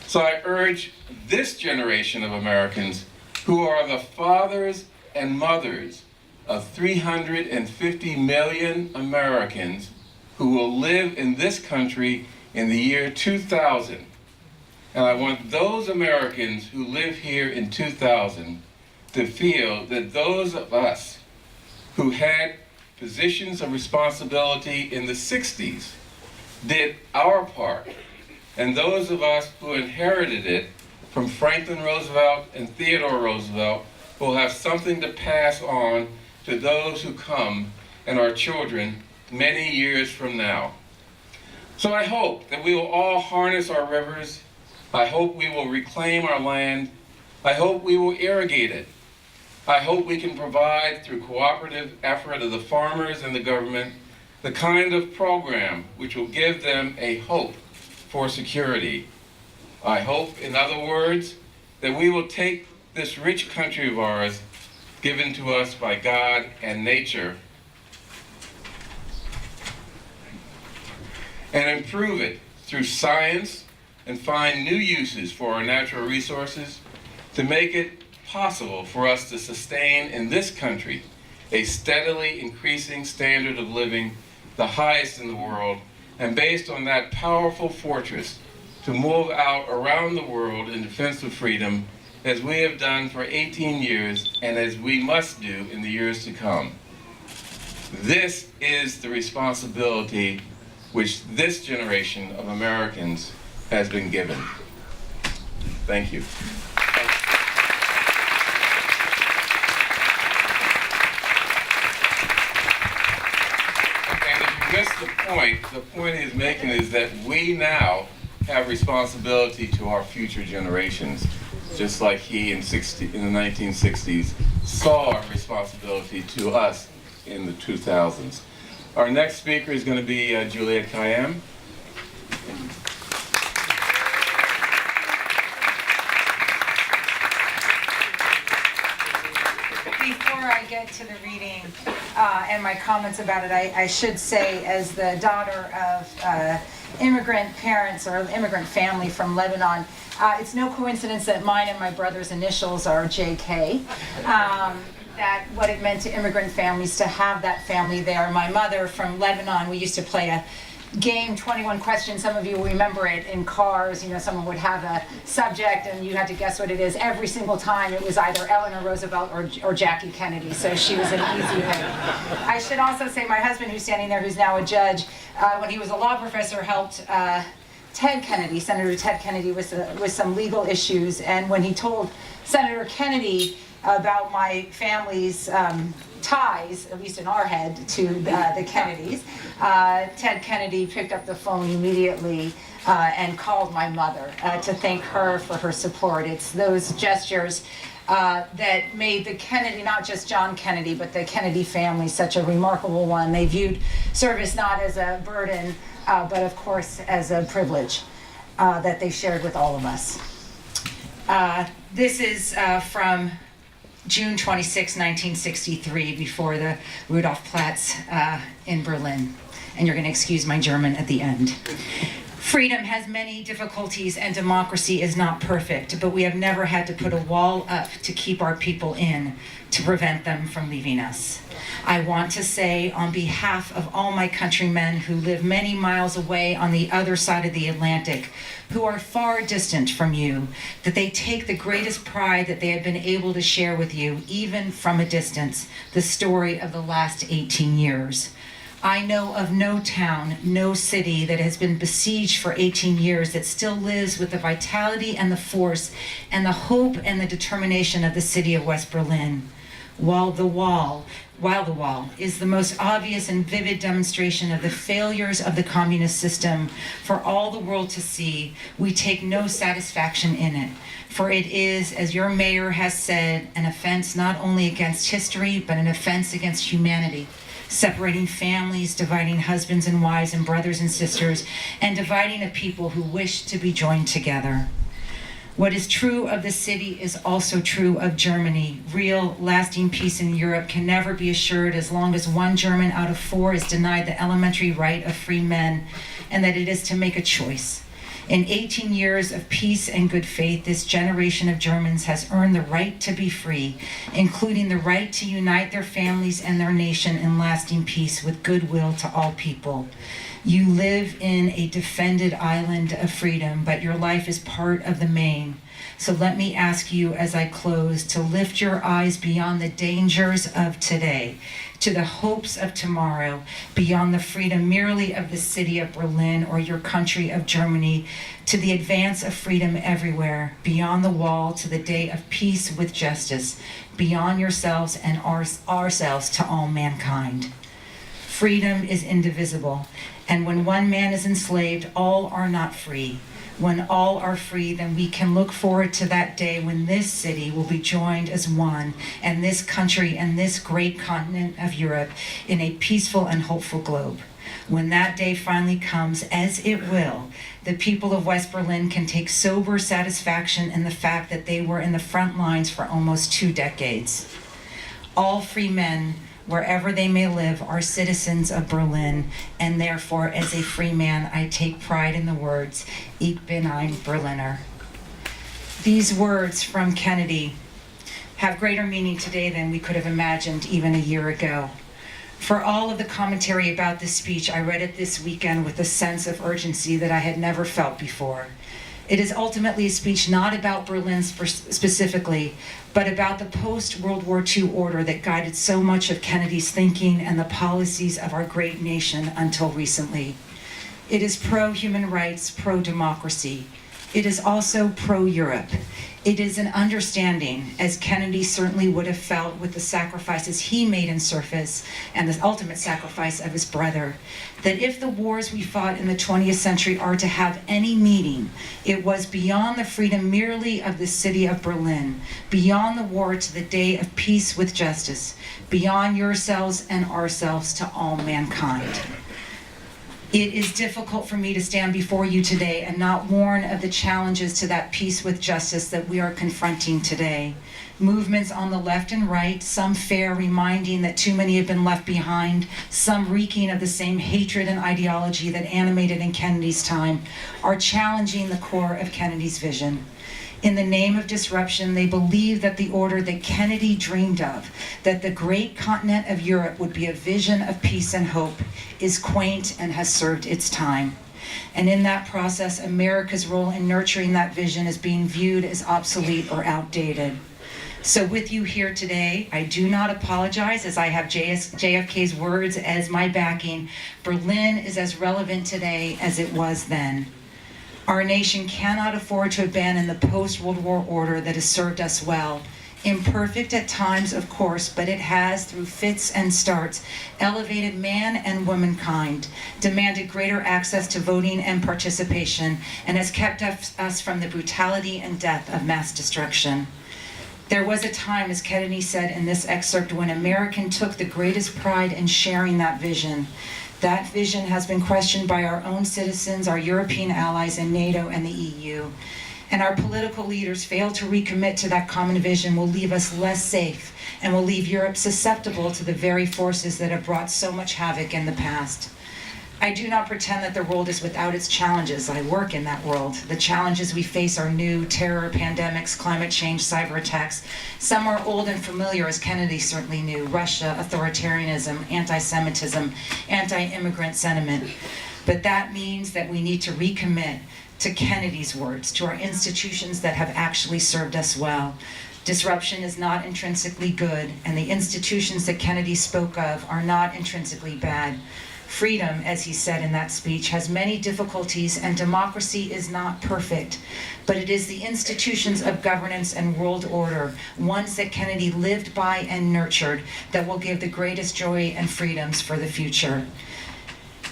So I urge this generation of Americans, who are the fathers and mothers of 350 million Americans who will live in this country in the year 2000. And I want those Americans who live here in 2000 to feel that those of us who had positions of responsibility in the 60s did our part, and those of us who inherited it from Franklin Roosevelt and Theodore Roosevelt will have something to pass on to those who come and our children many years from now. So I hope that we will all harness our rivers. I hope we will reclaim our land. I hope we will irrigate it. I hope we can provide, through cooperative effort of the farmers and the government, the kind of program which will give them a hope for security. I hope, in other words, that we will take this rich country of ours, given to us by God and nature, and improve it through science and find new uses for our natural resources to make it possible for us to sustain in this country a steadily increasing standard of living, the highest in the world, and based on that powerful fortress to move out around the world in defense of freedom, as we have done for 18 years and as we must do in the years to come. This is the responsibility which this generation of Americans has been given. Thank you. And if you missed the point he's making is that we now have responsibility to our future generations, just like he in the 1960s saw our responsibility to us in the 2000s. Our next speaker is going to be Juliette Kayyem. Before I get to the reading and my comments about it, I should say, as the daughter of immigrant parents or immigrant family from Lebanon, it's no coincidence that mine and my brother's initials are JK. That what it meant to immigrant families to have that family there. My mother from Lebanon, we used to play a game, 21 questions. Some of you will remember it in cars. You know, someone would have a subject and you had to guess what it is. Every single time it was either Eleanor Roosevelt or Jackie Kennedy. So she was an easy pick. I should also say my husband, who's standing there, who's now a judge, when he was a law professor, helped Ted Kennedy, Senator Ted Kennedy, with some legal issues. And when he told Senator Kennedy about my family's ties, at least in our head, to the Kennedys, Ted Kennedy picked up the phone immediately and called my mother to thank her for her support. It's those gestures that made the Kennedy, not just John Kennedy, but the Kennedy family such a remarkable one. They viewed service not as a burden, but of course as a privilege that they shared with all of us. This is from June 26, 1963, before the Rudolfplatz in Berlin. And you're going to excuse my German at the end. Freedom has many difficulties and democracy is not perfect, but we have never had to put a wall up to keep our people in, to prevent them from leaving us. I want to say on behalf of all my countrymen who live many miles away on the other side of the Atlantic, who are far distant from you, that they take the greatest pride that they have been able to share with you, even from a distance, the story of the last 18 years. I know of no town, no city that has been besieged for 18 years that still lives with the vitality and the force and the hope and the determination of the city of West Berlin. While the wall is the most obvious and vivid demonstration of the failures of the communist system for all the world to see, we take no satisfaction in it. For it is, as your mayor has said, an offense not only against history, but an offense against humanity, separating families, dividing husbands and wives and brothers and sisters, and dividing a people who wish to be joined together. What is true of the city is also true of Germany. Real, lasting peace in Europe can never be assured as long as 1 German out of 4 is denied the elementary right of free men, and that it is to make a choice. In 18 years of peace and good faith, this generation of Germans has earned the right to be free, including the right to unite their families and their nation in lasting peace with goodwill to all people. You live in a defended island of freedom, but your life is part of the main. So let me ask you as I close to lift your eyes beyond the dangers of today, to the hopes of tomorrow, beyond the freedom merely of the city of Berlin or your country of Germany, to the advance of freedom everywhere, beyond the wall to the day of peace with justice, beyond yourselves and ourselves to all mankind. Freedom is indivisible, and when one man is enslaved, all are not free. When all are free, then we can look forward to that day when this city will be joined as one, and this country and this great continent of Europe in a peaceful and hopeful globe. When that day finally comes, as it will, the people of West Berlin can take sober satisfaction in the fact that they were in the front lines for almost 2 decades. All free men, wherever they may live, are citizens of Berlin, and therefore, as a free man, I take pride in the words, Ich bin ein Berliner. These words from Kennedy have greater meaning today than we could have imagined even a year ago. For all of the commentary about this speech, I read it this weekend with a sense of urgency that I had never felt before. It is ultimately a speech not about Berlin specifically, but about the post-World War II order that guided so much of Kennedy's thinking and the policies of our great nation until recently. It is pro-human rights, pro-democracy. It is also pro-Europe. It is an understanding, as Kennedy certainly would have felt with the sacrifices he made in service and the ultimate sacrifice of his brother, that if the wars we fought in the 20th century are to have any meaning, it was beyond the freedom merely of the city of Berlin, beyond the war to the day of peace with justice, beyond yourselves and ourselves to all mankind. It is difficult for me to stand before you today and not warn of the challenges to that peace with justice that we are confronting today. Movements on the left and right, some fair, reminding that too many have been left behind, some reeking of the same hatred and ideology that animated in Kennedy's time, are challenging the core of Kennedy's vision. In the name of disruption, they believe that the order that Kennedy dreamed of, that the great continent of Europe would be a vision of peace and hope, is quaint and has served its time. And in that process, America's role in nurturing that vision is being viewed as obsolete or outdated. So with you here today, I do not apologize, as I have JFK's words as my backing. Berlin is as relevant today as it was then. Our nation cannot afford to abandon the post-World War order that has served us well. Imperfect at times, of course, but it has, through fits and starts, elevated man and womankind, demanded greater access to voting and participation, and has kept us from the brutality and death of mass destruction. There was a time, as Kennedy said in this excerpt, when American took the greatest pride in sharing that vision. That vision has been questioned by our own citizens, our European allies in NATO and the EU. And our political leaders fail to recommit to that common vision will leave us less safe and will leave Europe susceptible to the very forces that have brought so much havoc in the past. I do not pretend that the world is without its challenges. I work in that world. The challenges we face are new: terror, pandemics, climate change, cyber attacks. Some are old and familiar, as Kennedy certainly knew: Russia, authoritarianism, anti-Semitism, anti-immigrant sentiment. But that means that we need to recommit to Kennedy's words, to our institutions that have actually served us well. Disruption is not intrinsically good, and the institutions that Kennedy spoke of are not intrinsically bad. Freedom, as he said in that speech, has many difficulties, and democracy is not perfect. But it is the institutions of governance and world order, ones that Kennedy lived by and nurtured, that will give the greatest joy and freedoms for the future.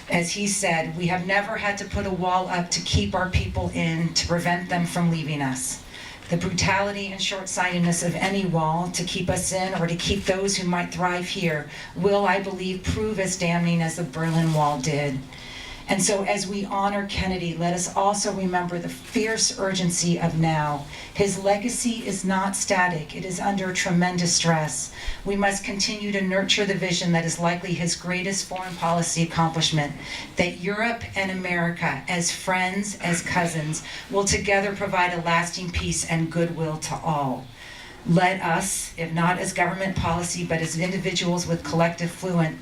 As he said, we have never had to put a wall up to keep our people in, to prevent them from leaving us. The brutality and short-sightedness of any wall to keep us in or to keep those who might thrive here will, I believe, prove as damning as the Berlin Wall did. And so as we honor Kennedy, let us also remember the fierce urgency of now. His legacy is not static, it is under tremendous stress. We must continue to nurture the vision that is likely his greatest foreign policy accomplishment, that Europe and America, as friends, as cousins, will together provide a lasting peace and goodwill to all. Let us, if not as government policy, but as individuals with collective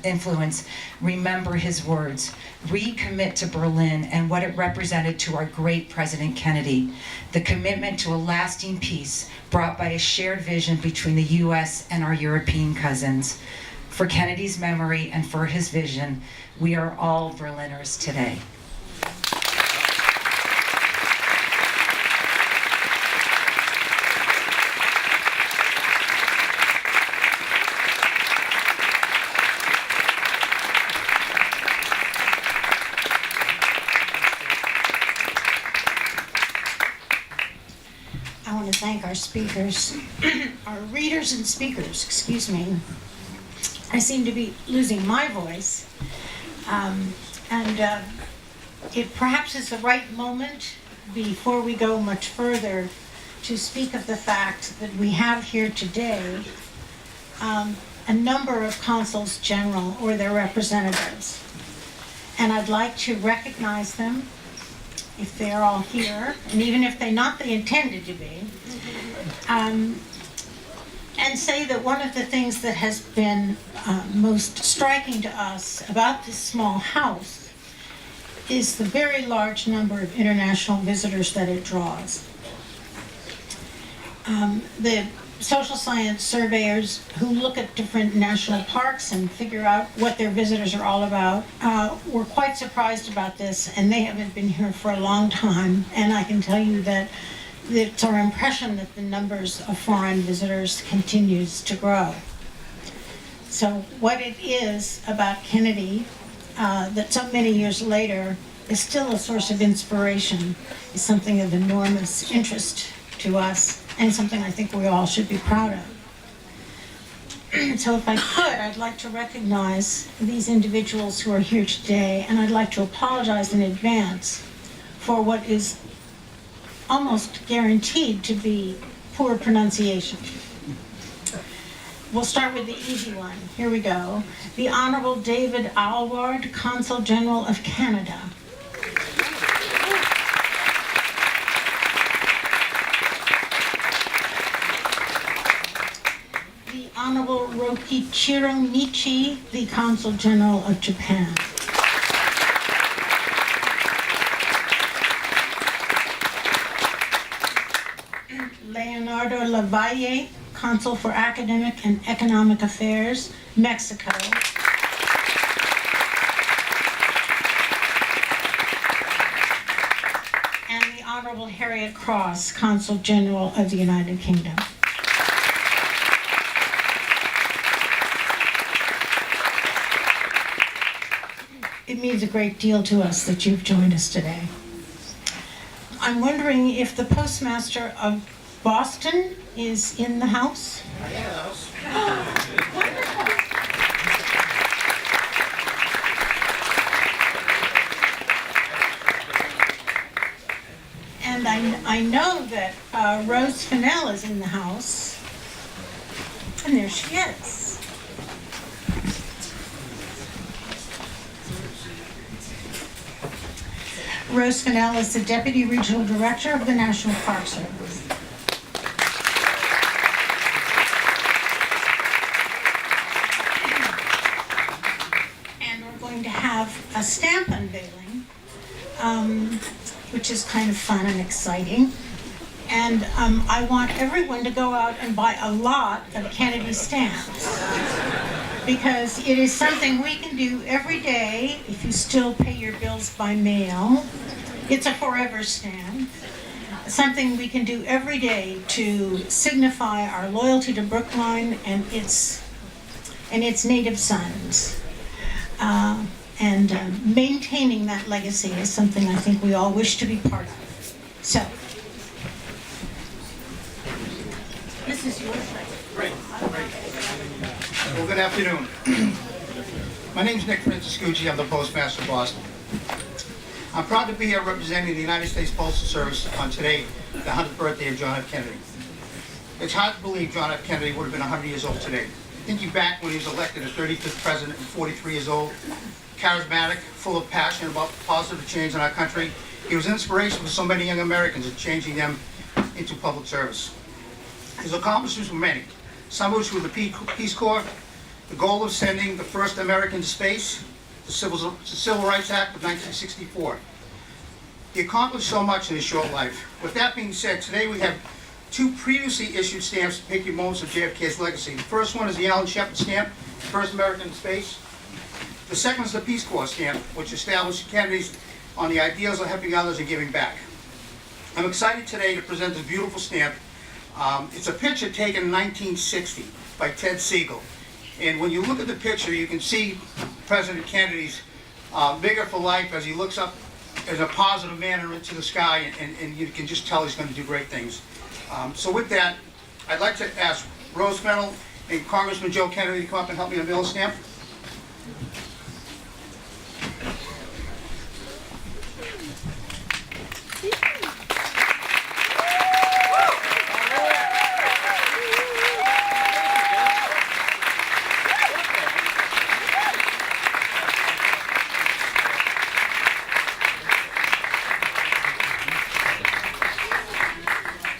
influence, remember his words. Recommit to Berlin and what it represented to our great President Kennedy. The commitment to a lasting peace brought by a shared vision between the U.S. and our European cousins. For Kennedy's memory and for his vision, we are all Berliners today. I want to thank our speakers, our readers and speakers, excuse me. I seem to be losing my voice. It perhaps is the right moment before we go much further to speak of the fact that we have here today a number of consuls general or their representatives. And I'd like to recognize them if they're all here, and even if they're not, they intended to be, and say that one of the things that has been most striking to us about this small house is the very large number of international visitors that it draws. The social science surveyors who look at different national parks and figure out what their visitors are all about were quite surprised about this, and they haven't been here for a long time, and I can tell you that it's our impression that the numbers of foreign visitors continues to grow. So what it is about Kennedy that so many years later is still a source of inspiration is something of enormous interest to us, and something I think we all should be proud of. So if I could, I'd like to recognize these individuals who are here today, and I'd like to apologize in advance for what is almost guaranteed to be poor pronunciation. We'll start with the easy one. Here we go. The Honorable David Alward, Consul General of Canada. Honorable Rokichiro Nichi, the Consul General of Japan. Leonardo Lavalle, Consul for Academic and Economic Affairs, Mexico. And the Honorable Harriet Cross, Consul General of the United Kingdom. It means a great deal to us that you've joined us today. I'm wondering if the Postmaster of Boston is in the house? Yes. Wonderful. And I know that Rose Fennell is in the house. And there she is. Rose Fennell is the Deputy Regional Director of the National Park Service. And we're going to have a stamp unveiling, which is kind of fun and exciting. And I want everyone to go out and buy a lot of Kennedy stamps, because it is something we can do every day if you still pay your bills by mail. It's a forever stamp. Something we can do every day to signify our loyalty to Brookline and its native sons. Maintaining that legacy is something I think we all wish to be part of. So, this is yours. Great. Well, good afternoon. My name is Nick Franciscucci. I'm the Postmaster of Boston. I'm proud to be here representing the United States Postal Service on today, the 100th birthday of John F. Kennedy. It's hard to believe John F. Kennedy would have been 100 years old today. Thinking back when he was elected as 35th president and 43 years old, charismatic, full of passion about positive change in our country, he was an inspiration for so many young Americans in changing them into public service. His accomplishments were many, some of which were the Peace Corps, the goal of sending the first American to space, the Civil Rights Act of 1964. He accomplished so much in his short life. With that being said, today we have two previously issued stamps to depict moments of JFK's legacy. The first one is the Alan Shepard stamp, first American in space. The second is the Peace Corps stamp, which established Kennedy's on the ideals of helping others and giving back. I'm excited today to present this beautiful stamp. It's a picture taken in 1960 by Ted Siegel. And when you look at the picture, you can see President Kennedy's bigger for life as he looks up as a positive manner into the sky, and you can just tell he's going to do great things. So with that, I'd like to ask Rose Fennell and Congressman Joe Kennedy to come up and help me unveil the stamp.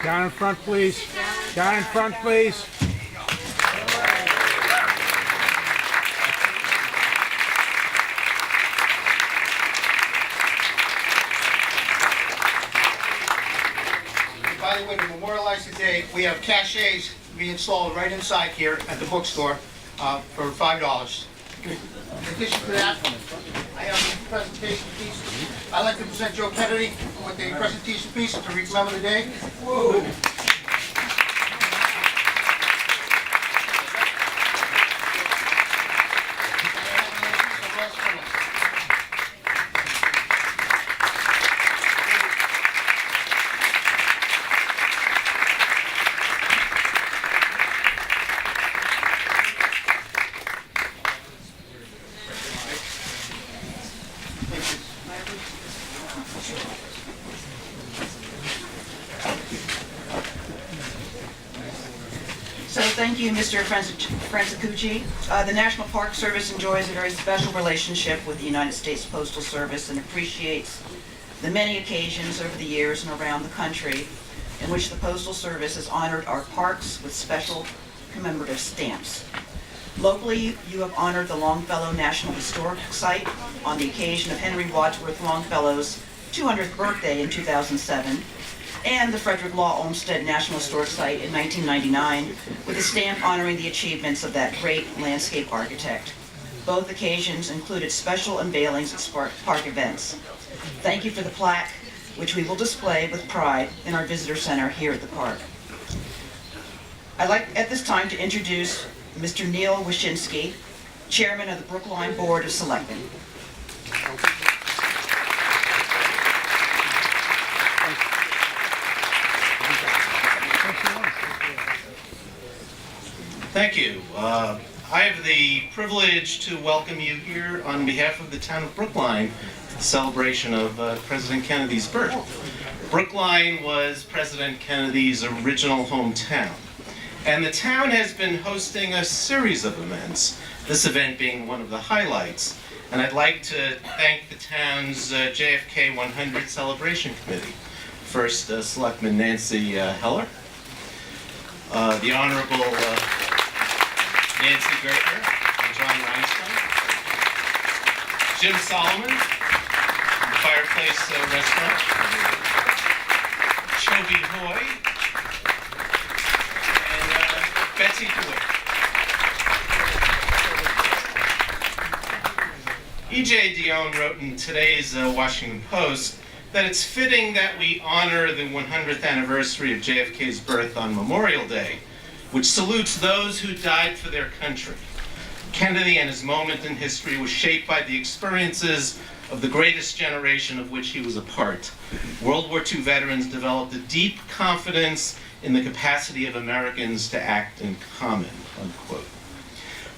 Down in front, please. Down in front, please. By the way, to memorialize today, we have cachets being installed right inside here at the bookstore for $5. In addition to that, I have a presentation piece. I'd like to present Joe Kennedy with a presentation piece to remember the day. Whoa. So thank you, Mr. Franciscucci. The National Park Service enjoys a very special relationship with the United States Postal Service and appreciates the many occasions over the years and around the country in which the Postal Service has honored our parks with special commemorative stamps. Locally, you have honored the Longfellow National Historic Site on the occasion of Henry Wadsworth Longfellow's 200th birthday in 2007, and the Frederick Law Olmsted National Historic Site in 1999 with a stamp honoring the achievements of that great landscape architect. Both occasions included special unveilings at park events. Thank you for the plaque, which we will display with pride in our visitor center here at the park. I'd like at this time to introduce Mr. Neil Wyszynski, Chairman of the Brookline Board of Selectmen. Thank you. I have the privilege to welcome you here on behalf of the town of Brookline to the celebration of President Kennedy's birth. Brookline was President Kennedy's original hometown, and the town has been hosting a series of events, this event being one of the highlights. And I'd like to thank the town's JFK 100 Celebration Committee. First, Selectman Nancy Heller, the Honorable Nancy Gertner and John Rhinestone, Jim Solomon, Fireplace Restaurant, Chobe Hoy, and Betsy DeWitt. E.J. Dionne wrote in today's Washington Post that it's fitting that we honor the 100th anniversary of JFK's birth on Memorial Day, which salutes those who died for their country. Kennedy and his moment in history was shaped by the experiences of the greatest generation of which he was a part. World War II veterans developed a deep confidence in the capacity of Americans to act in common, unquote.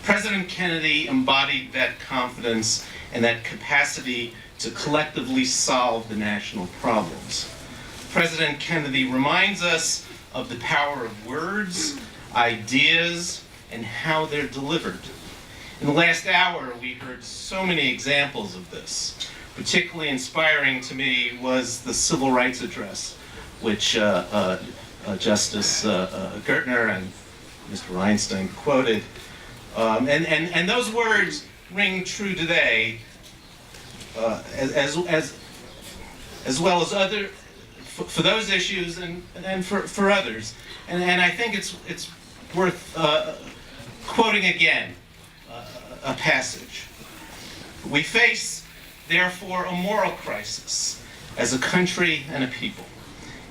President Kennedy embodied that confidence and that capacity to collectively solve the national problems. President Kennedy reminds us of the power of words, ideas, and how they're delivered. In the last hour, we heard so many examples of this. Particularly inspiring to me was the Civil Rights Address, which Justice Gertner and Mr. Reinstein quoted. And those words ring true today, as well as other, for those issues and for others. And I think it's worth quoting again a passage. We face, therefore, a moral crisis as a country and a people.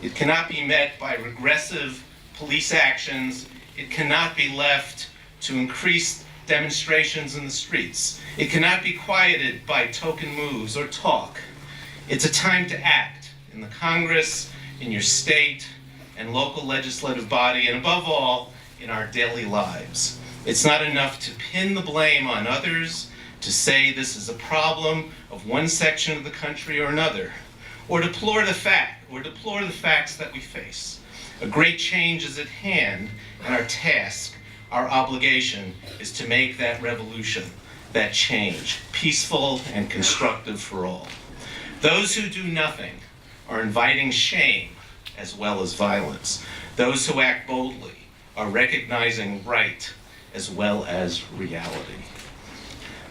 It cannot be met by regressive police actions. It cannot be left to increase demonstrations in the streets. It cannot be quieted by token moves or talk. It's a time to act in the Congress, in your state and local legislative body, and above all, in our daily lives. It's not enough to pin the blame on others, to say this is a problem of one section of the country or another, or deplore the facts that we face. A great change is at hand, and our task, our obligation, is to make that revolution, that change, peaceful and constructive for all. Those who do nothing are inviting shame as well as violence. Those who act boldly are recognizing right as well as reality.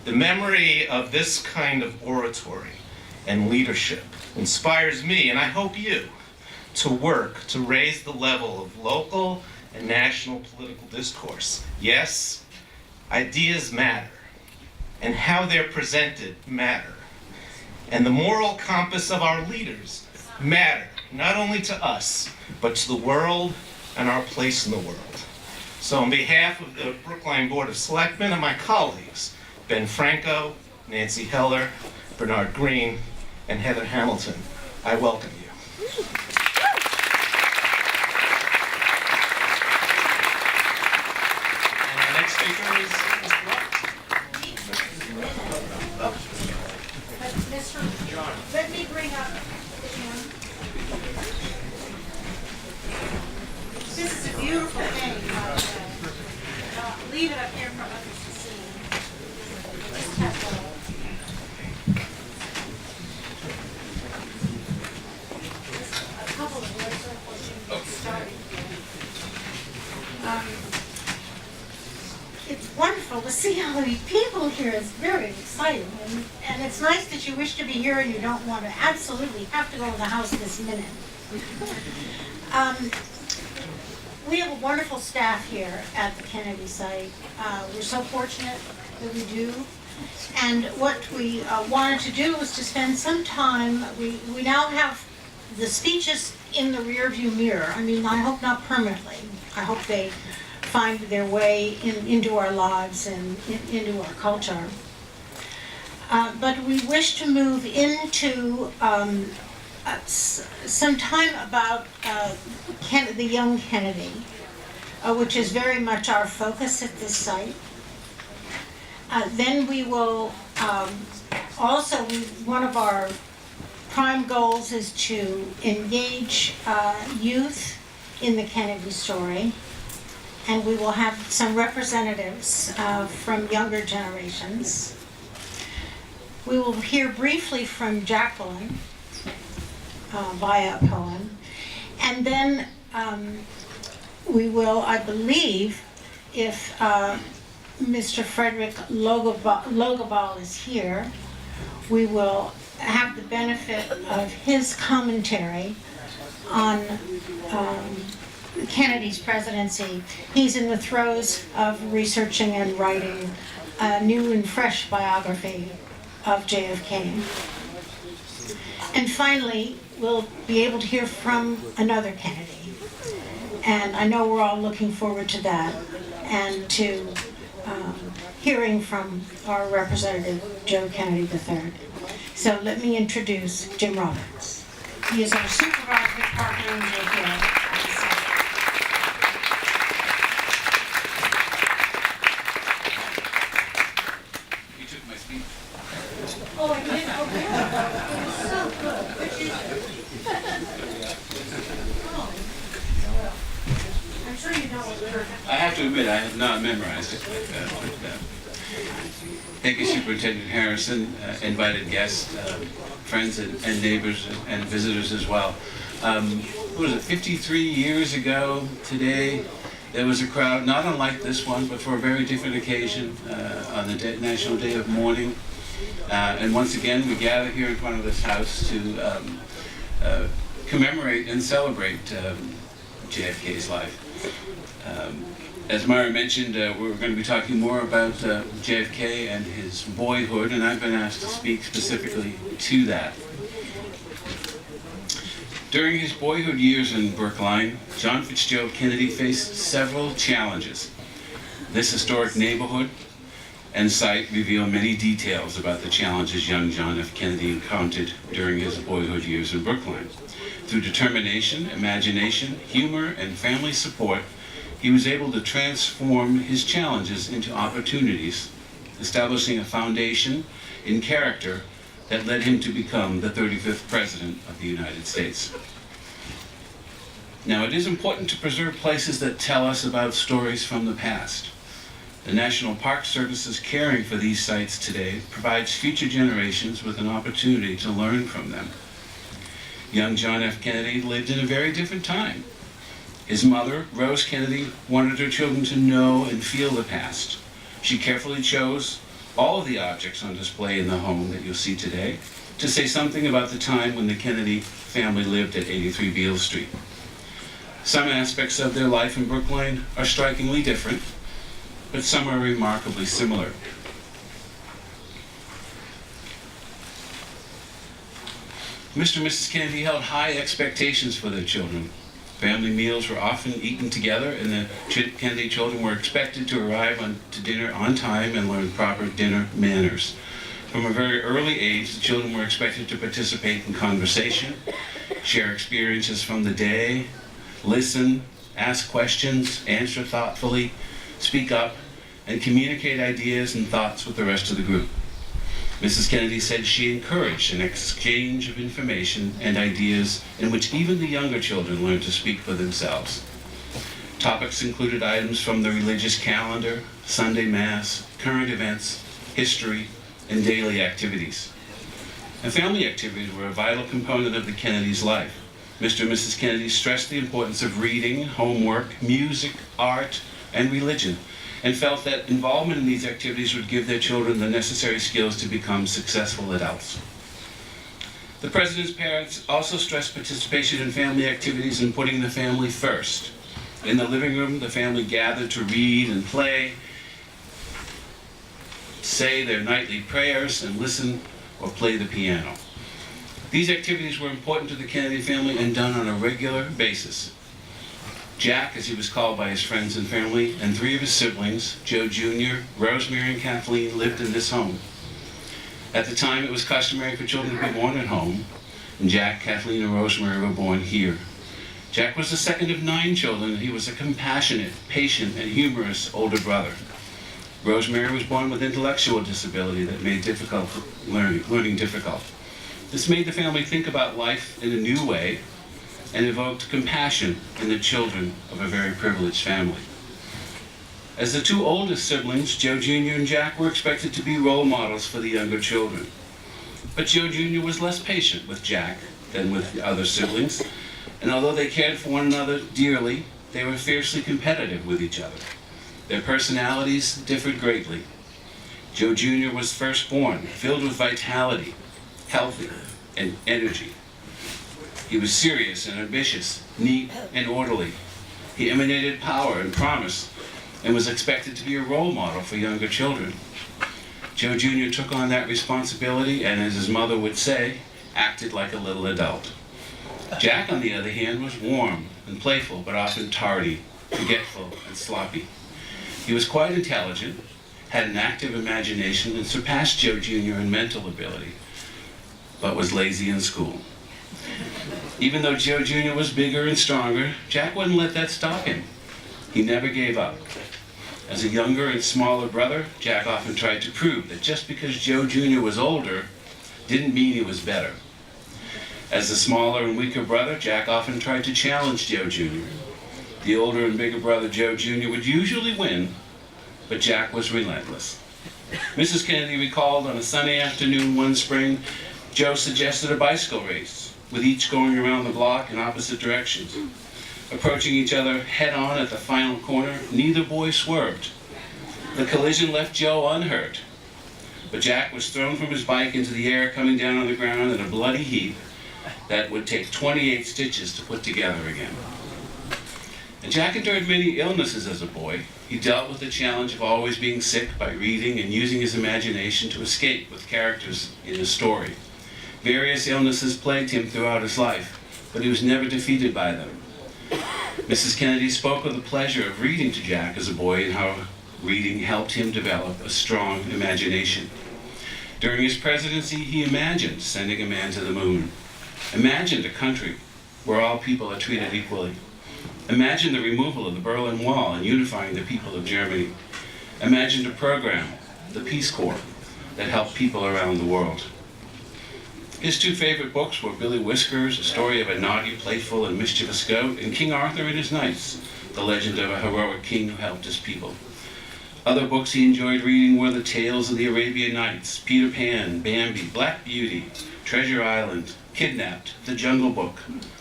The memory of this kind of oratory and leadership inspires me, and I hope you, to work to raise the level of local and national political discourse. Yes, ideas matter, and how they're presented matter. And the moral compass of our leaders matter, not only to us, but to the world and our place in the world. So on behalf of the Brookline Board of Selectmen and my colleagues, Ben Franco, Nancy Heller, Bernard Greene, and Heather Hamilton, I welcome you. And our next speaker is Mr. Ross. Let me bring up. This is a beautiful thing. Leave it up here for others to see. Just have a couple of words before you get started. It's wonderful to see all these people here. It's very exciting. And it's nice that you wish to be here and you don't want to absolutely have to go to the house this minute. We have a wonderful staff here at the Kennedy site. We're so fortunate that we do. And what we wanted to do was to spend some time, we now have the speeches in the rearview mirror. I mean, I hope not permanently. I hope they find their way into our lives and into our culture. But we wish to move into some time about the young Kennedy, which is very much our focus at this site. Then we will also, one of our prime goals is to engage youth in the Kennedy story, and we will have some representatives from younger generations. We will hear briefly from Jacqueline via a poem, and then we will, I believe, if Mr. Frederick Logobal is here, we will have the benefit of his commentary on Kennedy's presidency. He's in the throes of researching and writing a new and fresh biography of JFK. And finally, we'll be able to hear from another Kennedy. And I know we're all looking forward to that and to hearing from our representative, Joe Kennedy III. So let me introduce Jim Roberts. He is our supervisor, partner in JFK. You took my speech. Oh, I did? Okay. I have to admit, I have not memorized it. Thank you, Superintendent Harrison, invited guests, friends and neighbors and visitors as well. What was it, 53 years ago today, there was a crowd, not unlike this one, but for a very different occasion, on the National Day of Mourning. And once again, we gather here in front of this house to commemorate and celebrate JFK's life. As Mara mentioned, we're going to be talking more about JFK and his boyhood, and I've been asked to speak specifically to that. During his boyhood years in Brookline, John Fitzgerald Kennedy faced several challenges. This historic neighborhood and site reveal many details about the challenges young John F. Kennedy encountered during his boyhood years in Brookline. Through determination, imagination, humor, and family support, he was able to transform his challenges into opportunities, establishing a foundation in character that led him to become the 35th President of the United States. Now, it is important to preserve places that tell us about stories from the past. The National Park Service's caring for these sites today provides future generations with an opportunity to learn from them. Young John F. Kennedy lived in a very different time. His mother, Rose Kennedy, wanted her children to know and feel the past. She carefully chose all of the objects on display in the home that you'll see today to say something about the time when the Kennedy family lived at 83 Beale Street. Some aspects of their life in Brookline are strikingly different, but some are remarkably similar. Mr. and Mrs. Kennedy held high expectations for their children. Family meals were often eaten together, and the Kennedy children were expected to arrive to dinner on time and learn proper dinner manners. From a very early age, the children were expected to participate in conversation, share experiences from the day, listen, ask questions, answer thoughtfully, speak up, and communicate ideas and thoughts with the rest of the group. Mrs. Kennedy said she encouraged an exchange of information and ideas in which even the younger children learned to speak for themselves. Topics included items from the religious calendar, Sunday Mass, current events, history, and daily activities. And family activities were a vital component of the Kennedys' life. Mr. and Mrs. Kennedy stressed the importance of reading, homework, music, art, and religion, and felt that involvement in these activities would give their children the necessary skills to become successful adults. The President's parents also stressed participation in family activities and putting the family first. In the living room, the family gathered to read and play, say their nightly prayers, and listen or play the piano. These activities were important to the Kennedy family and done on a regular basis. Jack, as he was called by his friends and family, and three of his siblings, Joe Jr., Rosemary, and Kathleen, lived in this home. At the time, it was customary for children to be born at home, and Jack, Kathleen, and Rosemary were born here. Jack was the second of 9 children, and he was a compassionate, patient, and humorous older brother. Rosemary was born with intellectual disability that made learning difficult. This made the family think about life in a new way, and evoked compassion in the children of a very privileged family. As the 2 oldest siblings, Joe Jr. and Jack, were expected to be role models for the younger children. But Joe Jr. was less patient with Jack than with the other siblings, and although they cared for one another dearly, they were fiercely competitive with each other. Their personalities differed greatly. Joe Jr. was firstborn, filled with vitality, healthy, and energy. He was serious and ambitious, neat and orderly. He emanated power and promise and was expected to be a role model for younger children. Joe Jr. took on that responsibility and, as his mother would say, acted like a little adult. Jack, on the other hand, was warm and playful, but often tardy, forgetful, and sloppy. He was quite intelligent, had an active imagination, and surpassed Joe Jr. in mental ability, but was lazy in school. Even though Joe Jr. was bigger and stronger, Jack wouldn't let that stop him. He never gave up. As a younger and smaller brother, Jack often tried to prove that just because Joe Jr. was older didn't mean he was better. As the smaller and weaker brother, Jack often tried to challenge Joe Jr. The older and bigger brother, Joe Jr., would usually win, but Jack was relentless. Mrs. Kennedy recalled on a sunny afternoon one spring, Joe suggested a bicycle race, with each going around the block in opposite directions. Approaching each other head-on at the final corner, neither boy swerved. The collision left Joe unhurt, but Jack was thrown from his bike into the air, coming down on the ground in a bloody heap that would take 28 stitches to put together again. And Jack endured many illnesses as a boy. He dealt with the challenge of always being sick by reading and using his imagination to escape with characters in his story. Various illnesses plagued him throughout his life, but he was never defeated by them. Mrs. Kennedy spoke of the pleasure of reading to Jack as a boy and how reading helped him develop a strong imagination. During his presidency, he imagined sending a man to the moon, imagined a country where all people are treated equally, imagined the removal of the Berlin Wall and unifying the people of Germany, imagined a program, the Peace Corps, that helped people around the world. His two favorite books were Billy Whiskers, a story of a naughty, playful, and mischievous goat, and King Arthur and his Knights, the legend of a heroic king who helped his people. Other books he enjoyed reading were the Tales of the Arabian Nights, Peter Pan, Bambi, Black Beauty, Treasure Island, Kidnapped, The Jungle Book,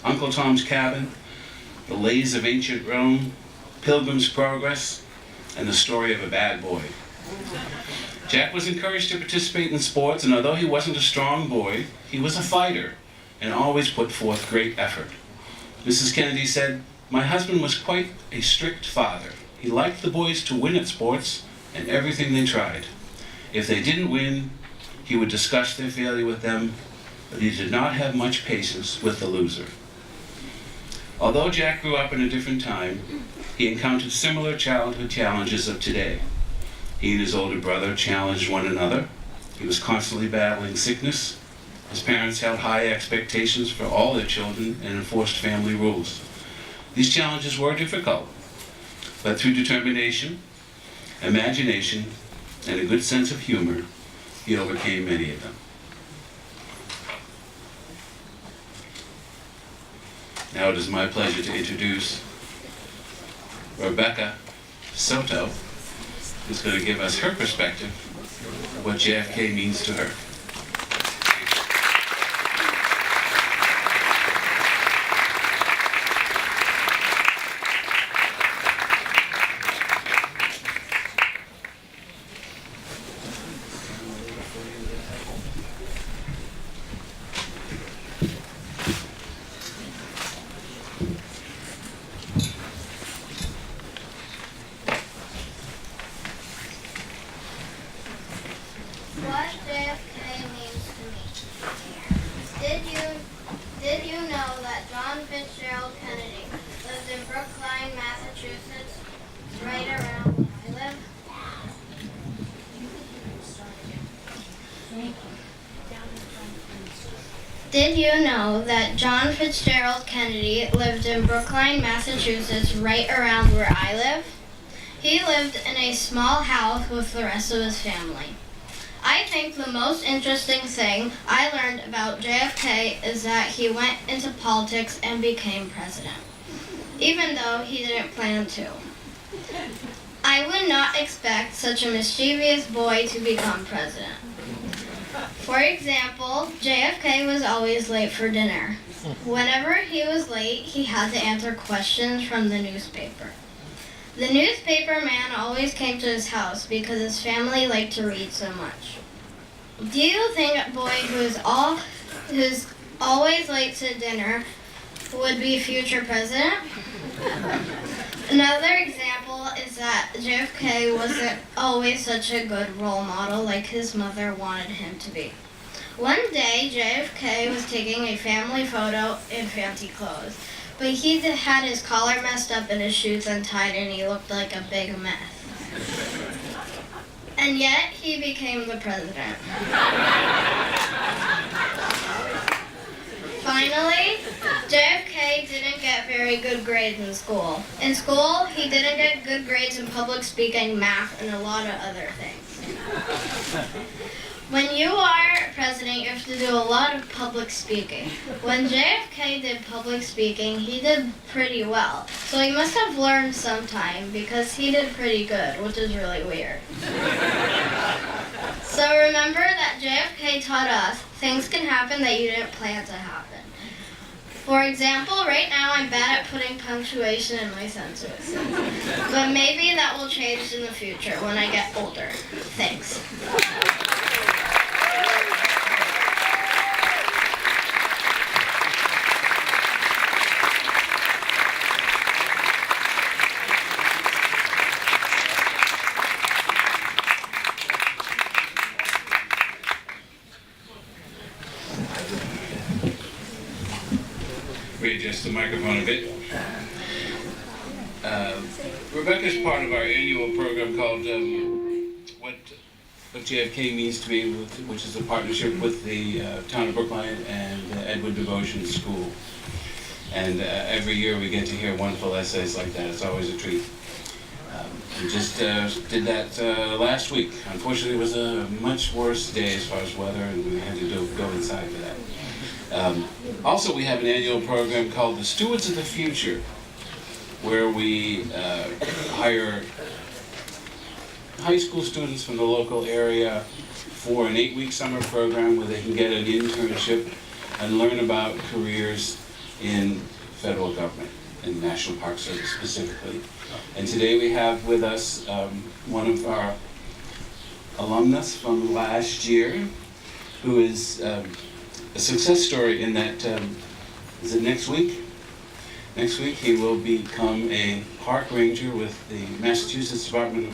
Uncle Tom's Cabin, The Lays of Ancient Rome, Pilgrim's Progress, and The Story of a Bad Boy. Jack was encouraged to participate in sports, and although he wasn't a strong boy, he was a fighter and always put forth great effort. Mrs. Kennedy said, "My husband was quite a strict father. He liked the boys to win at sports and everything they tried. If they didn't win, he would discuss their failure with them, but he did not have much patience with the loser." Although Jack grew up in a different time, he encountered similar childhood challenges of today. He and his older brother challenged one another. He was constantly battling sickness. His parents held high expectations for all their children and enforced family rules. These challenges were difficult, but through determination, imagination, and a good sense of humor, he overcame many of them. Now it is my pleasure to introduce Rebecca Soto, who's going to give us her perspective of what JFK means to her. What JFK means to me. Did you know that John Fitzgerald Kennedy lived in Brookline, Massachusetts, right around where I live? Did you know that John Fitzgerald Kennedy lived in Brookline, Massachusetts, right around where I live? He lived in a small house with the rest of his family. I think the most interesting thing I learned about JFK is that he went into politics and became president, even though he didn't plan to. I would not expect such a mischievous boy to become president. For example, JFK was always late for dinner. Whenever he was late, he had to answer questions from the newspaper. The newspaper man always came to his house because his family liked to read so much. Do you think a boy who's always late to dinner would be future president? Another example is that JFK wasn't always such a good role model like his mother wanted him to be. One day, JFK was taking a family photo in fancy clothes, but he had his collar messed up and his shoes untied and he looked like a big mess. And yet, he became the president. Finally, JFK didn't get very good grades in school. In school, he didn't get good grades in public speaking, math, and a lot of other things. When you are president, you have to do a lot of public speaking. When JFK did public speaking, he did pretty well. So he must have learned sometime because he did pretty good, which is really weird. So remember that JFK taught us things can happen that you didn't plan to happen. For example, right now I'm bad at putting punctuation in my sentences. But maybe that will change in the future when I get older. Thanks. Readjust the microphone a bit. Rebecca's part of our annual program called What JFK Means to Me, which is a partnership with the town of Brookline and Edward Devotion School. And every year we get to hear wonderful essays like that. It's always a treat. We just did that last week. Unfortunately, it was a much worse day as far as weather, and we had to go inside for that. Also, we have an annual program called the Stewards of the Future, where we hire high school students from the local area for an 8-week summer program where they can get an internship and learn about careers in federal government, in National Park Service specifically. And today we have with us one of our alumnus from last year, who is a success story in that, is it next week? Next week he will become a park ranger with the Massachusetts Department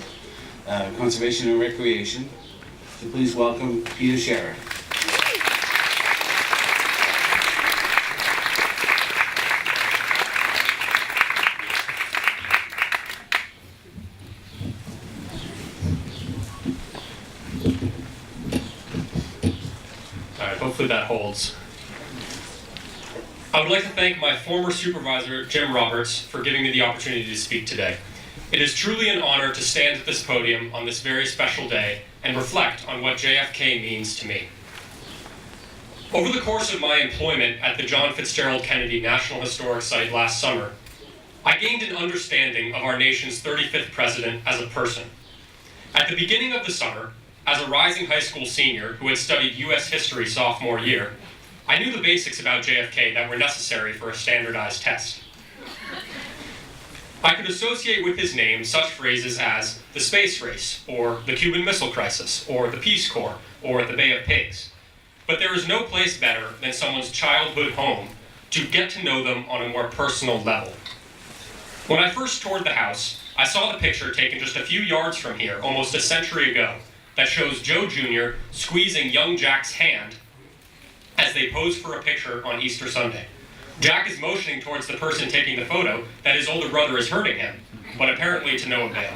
of Conservation and Recreation. So please welcome Peter Scherer. Hopefully that holds. I would like to thank my former supervisor, Jim Roberts, for giving me the opportunity to speak today. It is truly an honor to stand at this podium on this very special day and reflect on what JFK means to me. Over the course of my employment at the John Fitzgerald Kennedy National Historic Site last summer, I gained an understanding of our nation's 35th president as a person. At the beginning of the summer, as a rising high school senior who had studied U.S. history sophomore year, I knew the basics about JFK that were necessary for a standardized test. I could associate with his name such phrases as the space race, or the Cuban Missile Crisis, or the Peace Corps, or the Bay of Pigs. But there is no place better than someone's childhood home to get to know them on a more personal level. When I first toured the house, I saw the picture taken just a few yards from here almost a century ago that shows Joe Jr. squeezing young Jack's hand as they pose for a picture on Easter Sunday. Jack is motioning towards the person taking the photo that his older brother is hurting him, but apparently to no avail.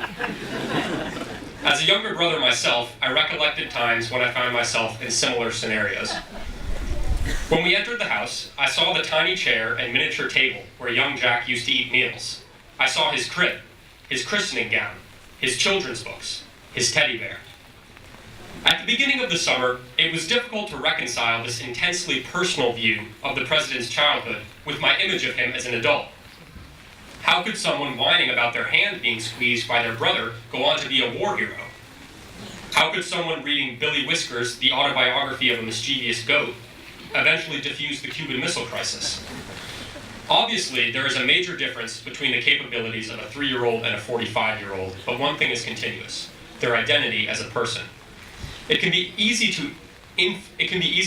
As a younger brother myself, I recollected times when I found myself in similar scenarios. When we entered the house, I saw the tiny chair and miniature table where young Jack used to eat meals. I saw his crib, his christening gown, his children's books, his teddy bear. At the beginning of the summer, it was difficult to reconcile this intensely personal view of the president's childhood with my image of him as an adult. How could someone whining about their hand being squeezed by their brother go on to be a war hero? How could someone reading Billy Whiskers, the autobiography of a mischievous goat, eventually defuse the Cuban Missile Crisis? Obviously, there is a major difference between the capabilities of a 3-year-old and a 45-year-old, but one thing is continuous: their identity as a person. It can be easy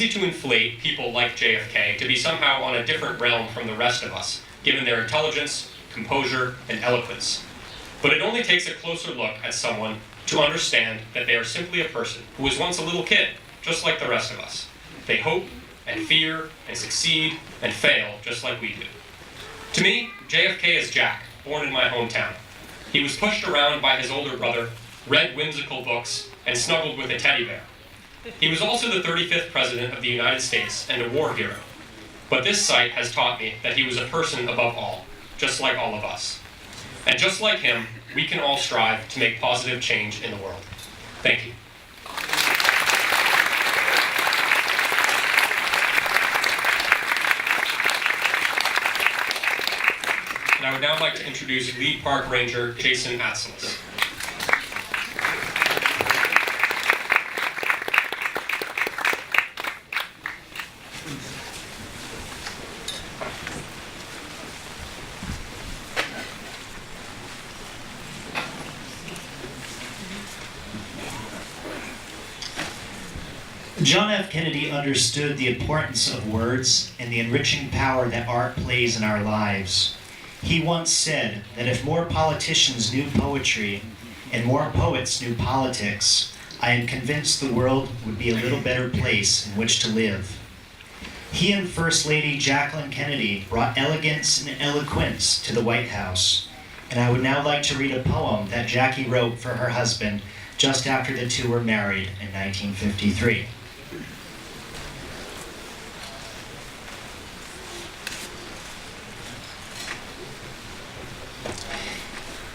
to inflate people like JFK to be somehow on a different realm from the rest of us, given their intelligence, composure, and eloquence. But it only takes a closer look at someone to understand that they are simply a person who was once a little kid, just like the rest of us. They hope and fear and succeed and fail just like we do. To me, JFK is Jack, born in my hometown. He was pushed around by his older brother, read whimsical books, and snuggled with a teddy bear. He was also the 35th president of the United States and a war hero. But this site has taught me that he was a person above all, just like all of us. And just like him, we can all strive to make positive change in the world. Thank you. and I would now like to introduce lead park ranger Jason Atzelis. John F. Kennedy understood the importance of words and the enriching power that art plays in our lives. He once said that if more politicians knew poetry and more poets knew politics, I am convinced the world would be a little better place in which to live. He and First Lady Jacqueline Kennedy brought elegance and eloquence to the White House, and I would now like to read a poem that Jackie wrote for her husband just after the two were married in 1953.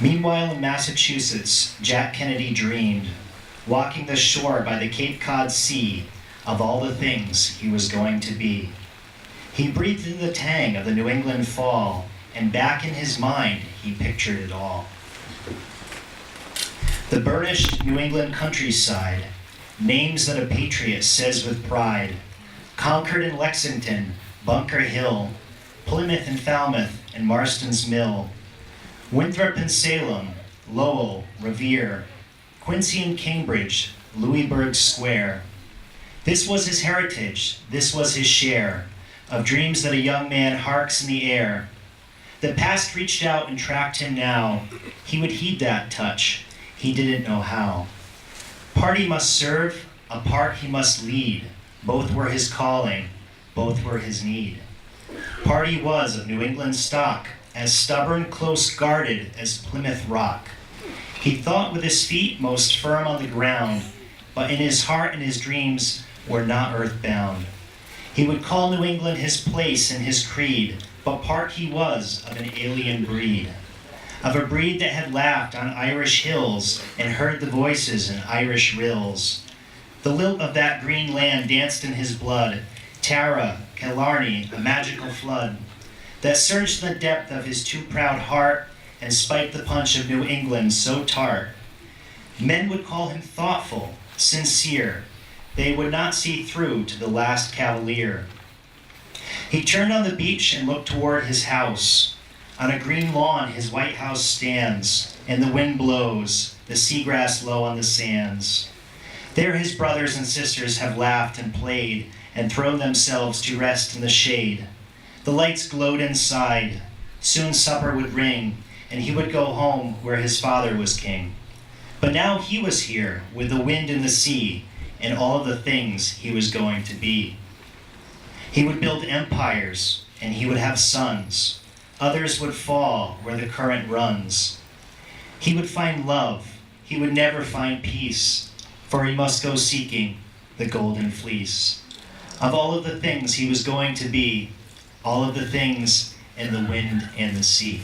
Meanwhile in Massachusetts, Jack Kennedy dreamed, walking the shore by the Cape Cod Sea, of all the things he was going to be. He breathed in the tang of the New England fall, and back in his mind he pictured it all. The burnished New England countryside, names that a patriot says with pride, Concord and Lexington, Bunker Hill, Plymouth and Falmouth and Marston's Mill, Winthrop and Salem, Lowell, Revere, Quincy and Cambridge, Louisburg Square. This was his heritage, this was his share of dreams that a young man harks in the air. The past reached out and tracked him now. He would heed that touch, he didn't know how. Part he must serve, a part he must lead. Both were his calling, both were his need. Part he was of New England stock, as stubborn, close-guarded as Plymouth Rock. He thought with his feet most firm on the ground, but in his heart and his dreams were not earthbound. He would call New England his place and his creed, but part he was of an alien breed. Of a breed that had laughed on Irish hills and heard the voices in Irish rills. The lilt of that green land danced in his blood, Tara, Killarney, a magical flood, that surged in the depth of his too proud heart and spiked the punch of New England so tart. Men would call him thoughtful, sincere. They would not see through to the last cavalier. He turned on the beach and looked toward his house. On a green lawn his White House stands, and the wind blows, the seagrass low on the sands. There his brothers and sisters have laughed and played and thrown themselves to rest in the shade. The lights glowed inside. Soon supper would ring, and he would go home where his father was king. But now he was here with the wind and the sea and all of the things he was going to be. He would build empires, and he would have sons. Others would fall where the current runs. He would find love. He would never find peace, for he must go seeking the golden fleece. Of all of the things he was going to be, all of the things in the wind and the sea.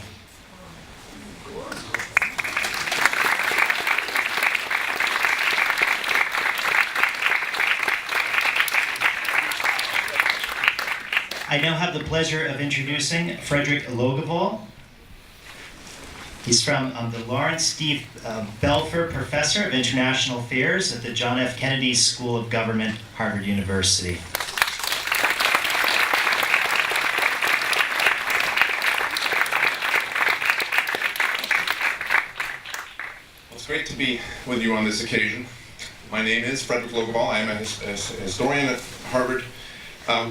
I now have the pleasure of introducing Frederick Logeval. He's from the Lawrence Steve Belfer Professor of International Affairs at the John F. Kennedy School of Government, Harvard University. It's great to be with you on this occasion. My name is Frederick Logeval. I am a historian at Harvard,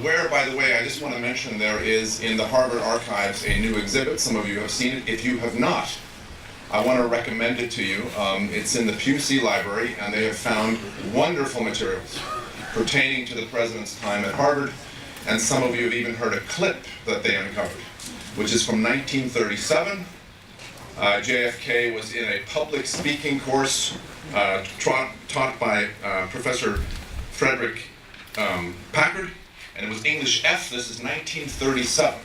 where, by the way, I just want to mention there is in the Harvard Archives a new exhibit. Some of you have seen it. If you have not, I want to recommend it to you. It's in the Pew C Library, and they have found wonderful materials pertaining to the president's time at Harvard, and some of you have even heard a clip that they uncovered, which is from 1937. JFK was in a public speaking course taught by Professor Frederick Packard, and it was English F. This is 1937.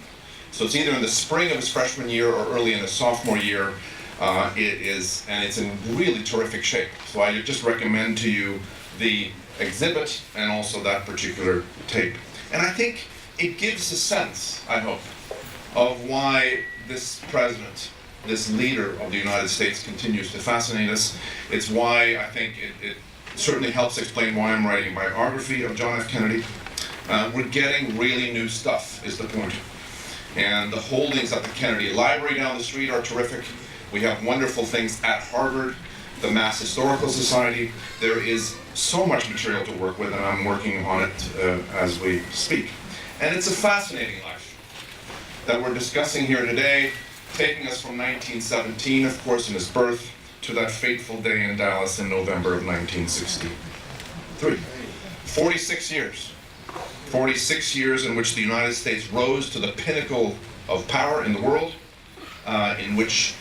So it's either in the spring of his freshman year or early in the sophomore year. And it's in really terrific shape. So I just recommend to you the exhibit and also that particular tape. And I think it gives a sense, I hope, of why this president, this leader of the United States, continues to fascinate us. It's why I think it certainly helps explain why I'm writing a biography of John F. Kennedy. We're getting really new stuff, is the point. And the holdings at the Kennedy Library down the street are terrific. We have wonderful things at Harvard, the Mass Historical Society. There is so much material to work with, and I'm working on it as we speak. And it's a fascinating life that we're discussing here today, taking us from 1917, of course, in his birth, to that fateful day in Dallas in November of 1963. 46 years. 46 years in which the United States rose to the pinnacle of power in the world, in which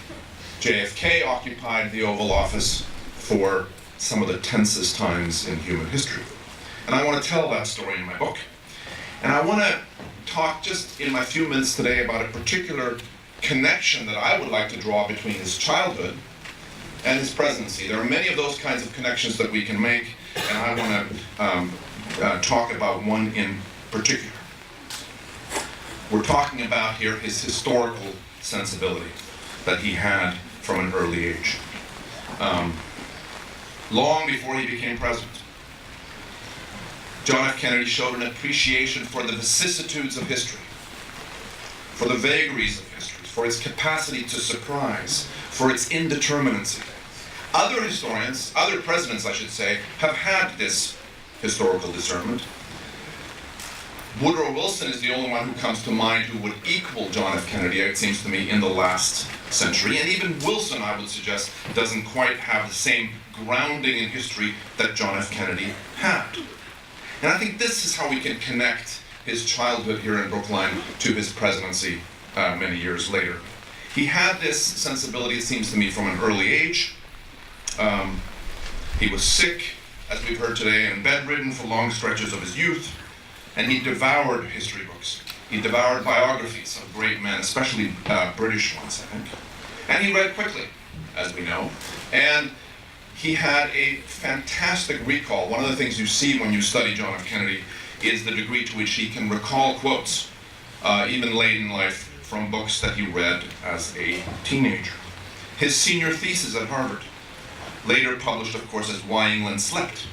JFK occupied the Oval Office for some of the tensest times in human history. And I want to tell that story in my book. And I want to talk just in my few minutes today about a particular connection that I would like to draw between his childhood and his presidency. There are many of those kinds of connections that we can make, and I want to talk about one in particular. We're talking about here his historical sensibility that he had from an early age. Long before he became president, John F. Kennedy showed an appreciation for the vicissitudes of history, for the vagaries of history, for its capacity to surprise, for its indeterminacy. Other historians, other presidents I should say, have had this historical discernment. Woodrow Wilson is the only one who comes to mind who would equal John F. Kennedy, it seems to me, in the last century. And even Wilson, I would suggest, doesn't quite have the same grounding in history that John F. Kennedy had. And I think this is how we can connect his childhood here in Brookline to his presidency many years later. He had this sensibility, it seems to me, from an early age. He was sick, as we've heard today, and bedridden for long stretches of his youth, and he devoured history books. He devoured biographies of great men, especially British ones, I think. And he read quickly, as we know. And he had a fantastic recall. One of the things you see when you study John F. Kennedy is the degree to which he can recall quotes, even late in life, from books that he read as a teenager. His senior thesis at Harvard, later published, of course, as Why England Slept,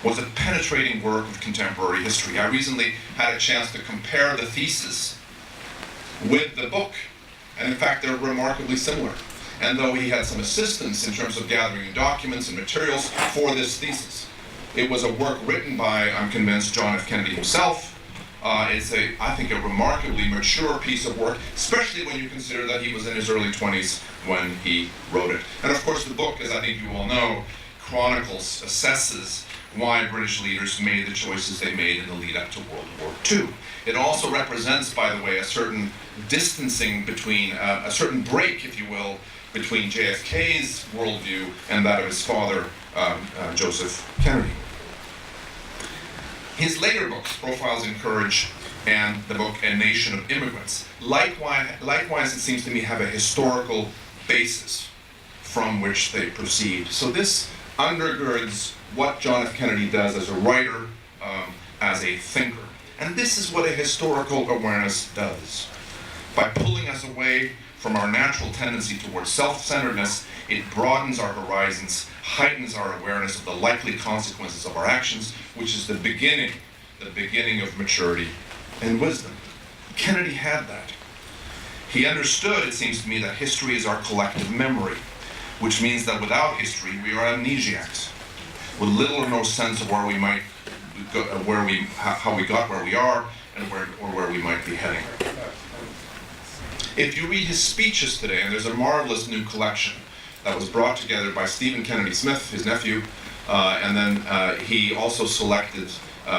was a penetrating work of contemporary history. I recently had a chance to compare the thesis with the book, and in fact, they're remarkably similar. And though he had some assistance in terms of gathering documents and materials for this thesis, it was a work written by, I'm convinced, John F. Kennedy himself. It's I think, a remarkably mature piece of work, especially when you consider that he was in his early 20s when he wrote it. And of course, the book, as I think you all know, chronicles, assesses why British leaders made the choices they made in the lead up to World War II. It also represents, by the way, a certain distancing between, a certain break, if you will, between JFK's worldview and that of his father, Joseph Kennedy. His later books, Profiles in Courage and the book A Nation of Immigrants, likewise it seems to me, have a historical basis from which they proceed. So this undergirds what John F. Kennedy does as a writer, as a thinker. And this is what a historical awareness does. By pulling us away from our natural tendency towards self-centeredness, it broadens our horizons, heightens our awareness of the likely consequences of our actions, which is the beginning of maturity and wisdom. Kennedy had that. He understood, it seems to me, that history is our collective memory, which means that without history, we are amnesiacs, with little or no sense of where we might go, how we got where we are, and where we might be heading. If you read his speeches today, and there's a marvelous new collection that was brought together by Stephen Kennedy Smith, his nephew, and then he also selected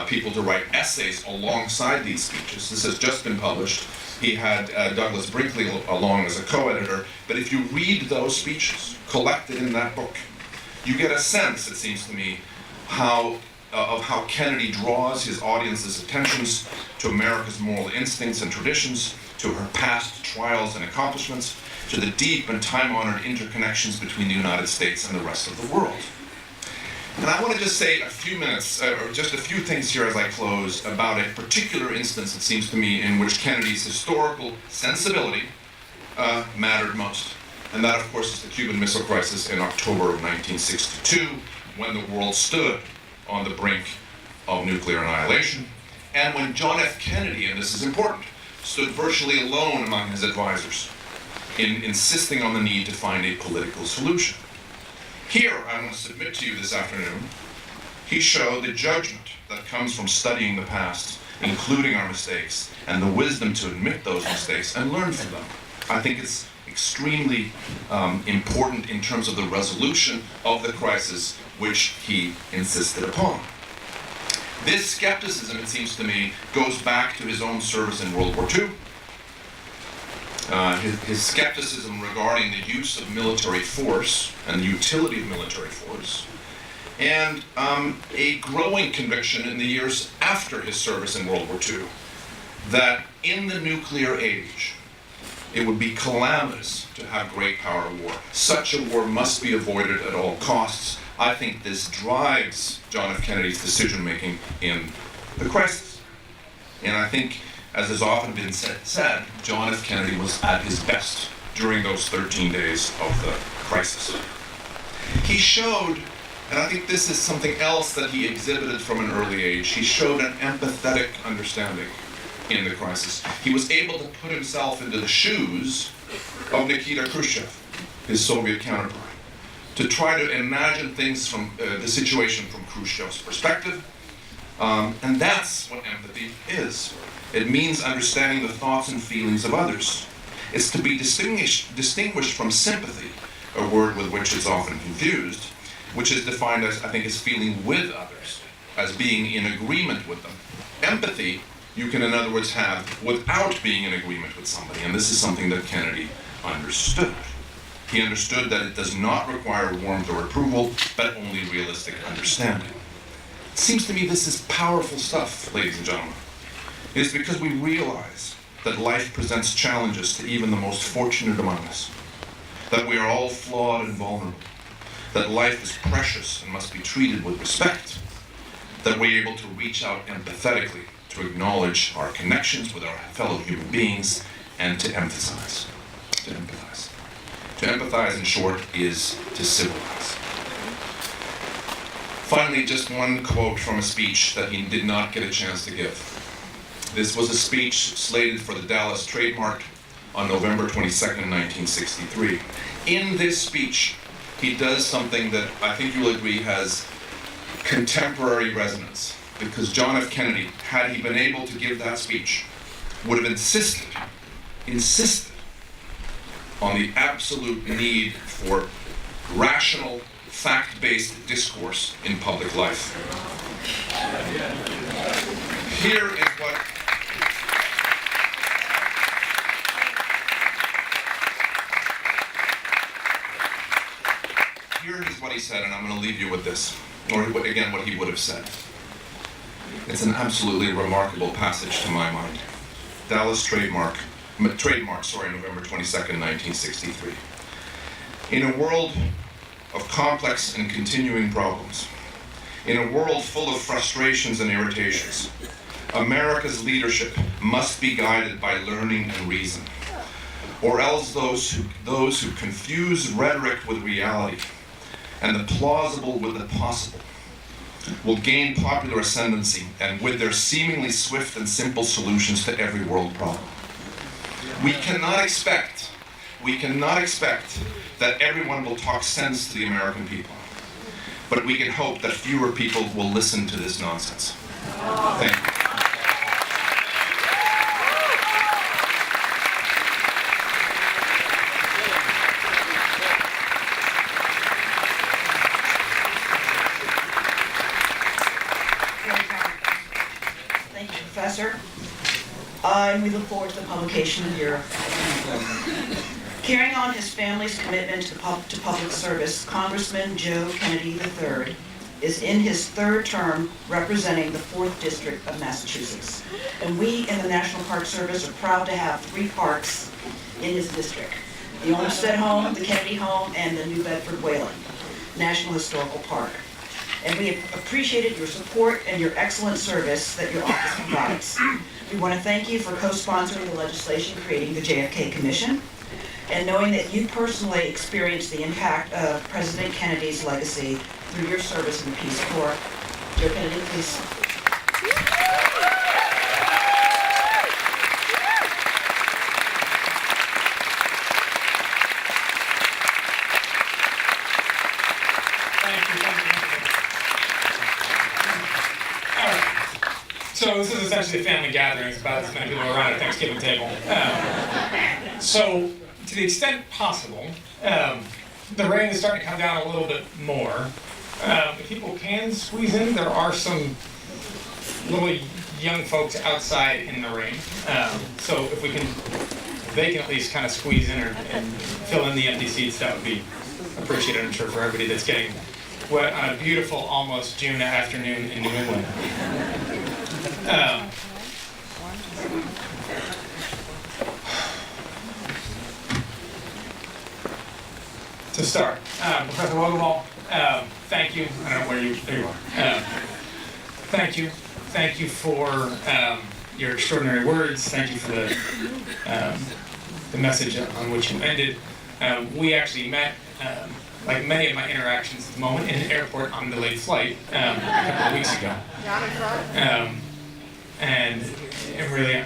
people to write essays alongside these speeches. This has just been published. He had Douglas Brinkley along as a co-editor, but if you read those speeches collected in that book, you get a sense, it seems to me, of how Kennedy draws his audience's attentions to America's moral instincts and traditions, to her past trials and accomplishments, to the deep and time-honored interconnections between the United States and the rest of the world. And I want to just say a few minutes, or just a few things here as I close, about a particular instance, it seems to me, in which Kennedy's historical sensibility mattered most. And that, of course, is the Cuban Missile Crisis in October of 1962, when the world stood on the brink of nuclear annihilation, and when John F. Kennedy, and this is important, stood virtually alone among his advisors in insisting on the need to find a political solution. Here, I want to submit to you this afternoon, he showed the judgment that comes from studying the past, including our mistakes, and the wisdom to admit those mistakes and learn from them. I think it's extremely important in terms of the resolution of the crisis which he insisted upon. This skepticism, it seems to me, goes back to his own service in World War II. His skepticism regarding the use of military force and the utility of military force, and a growing conviction in the years after his service in World War II that in the nuclear age, it would be calamitous to have great power war. Such a war must be avoided at all costs. I think this drives John F. Kennedy's decision-making in the crisis. And I think, as has often been said, John F. Kennedy was at his best during those 13 days of the crisis. He showed, and I think this is something else that he exhibited from an early age, he showed an empathetic understanding in the crisis. He was able to put himself into the shoes of Nikita Khrushchev, his Soviet counterpart, to try to imagine things from the situation from Khrushchev's perspective. And that's what empathy is. It means understanding the thoughts and feelings of others. It's to be distinguished from sympathy, a word with which it's often confused, which is defined as, I think, as feeling with others, as being in agreement with them. Empathy, you can, in other words, have without being in agreement with somebody, and this is something that Kennedy understood. He understood that it does not require warmth or approval, but only realistic understanding. It seems to me this is powerful stuff, ladies and gentlemen. It is because we realize that life presents challenges to even the most fortunate among us, that we are all flawed and vulnerable, that life is precious and must be treated with respect, that we're able to reach out empathetically to acknowledge our connections with our fellow human beings, and to emphasize, to empathize. To empathize, in short, is to civilize. Finally, just one quote from a speech that he did not get a chance to give. This was a speech slated for the Dallas Trademark on November 22nd, 1963. In this speech, he does something that I think you'll agree has contemporary resonance, because John F. Kennedy, had he been able to give that speech, would have insisted on the absolute need for rational, fact-based discourse in public life. Here is what he said, and I'm going to leave you with this, or again, what he would have said. It's an absolutely remarkable passage to my mind. Dallas Trademark, November 22nd, 1963. In a world of complex and continuing problems, in a world full of frustrations and irritations, America's leadership must be guided by learning and reason, or else those who confuse rhetoric with reality and the plausible with the possible will gain popular ascendancy, and with their seemingly swift and simple solutions to every world problem. We cannot expect that everyone will talk sense to the American people, but we can hope that fewer people will listen to this nonsense. Thank you. Thank you, Professor. And we look forward to the publication of your Carrying on his family's commitment to public service, Congressman Joe Kennedy III is in his third term representing the 4th District of Massachusetts. And we in the National Park Service are proud to have 3 parks in his district: the Olmsted Home, the Kennedy Home, and the New Bedford Whalen National Historical Park. And we have appreciated your support and your excellent service that your office provides. We want to thank you for co-sponsoring the legislation creating the JFK Commission. and knowing that you personally experienced the impact of President Kennedy's legacy through your service in the Peace Corps. Joe Kennedy, please. So this is essentially a family gathering. It's about as many people around a Thanksgiving table. So to the extent possible, the rain is starting to come down a little bit more. If people can squeeze in, there are some little young folks outside in the rain. So if they can at least kind of squeeze in and fill in the empty seats, that would be appreciated, I'm sure, for everybody that's getting wet on a beautiful, almost June afternoon in New England. To start, Professor Wogelball, thank you. I don't know where there you are. Thank you for your extraordinary words. Thank you for the message on which you ended. We actually met, like many of my interactions at the moment, in an airport on a delayed flight a couple of weeks ago. And I'm really,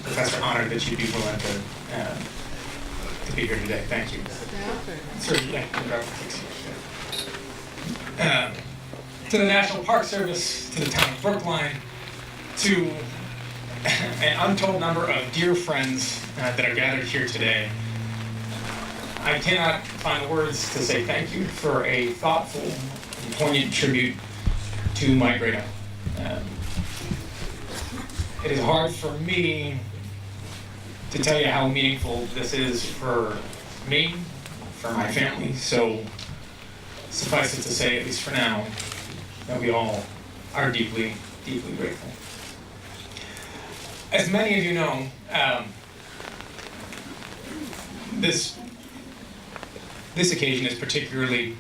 Professor, honored that you'd be willing to be here today. Thank you. To the National Park Service, to the town of Brookline, to an untold number of dear friends that are gathered here today, I cannot find the words to say thank you for a thoughtful and poignant tribute to my great uncle. It is hard for me to tell you how meaningful this is for me, for my family, so suffice it to say, at least for now, that we all are deeply, deeply grateful. As many of you know, this occasion is particularly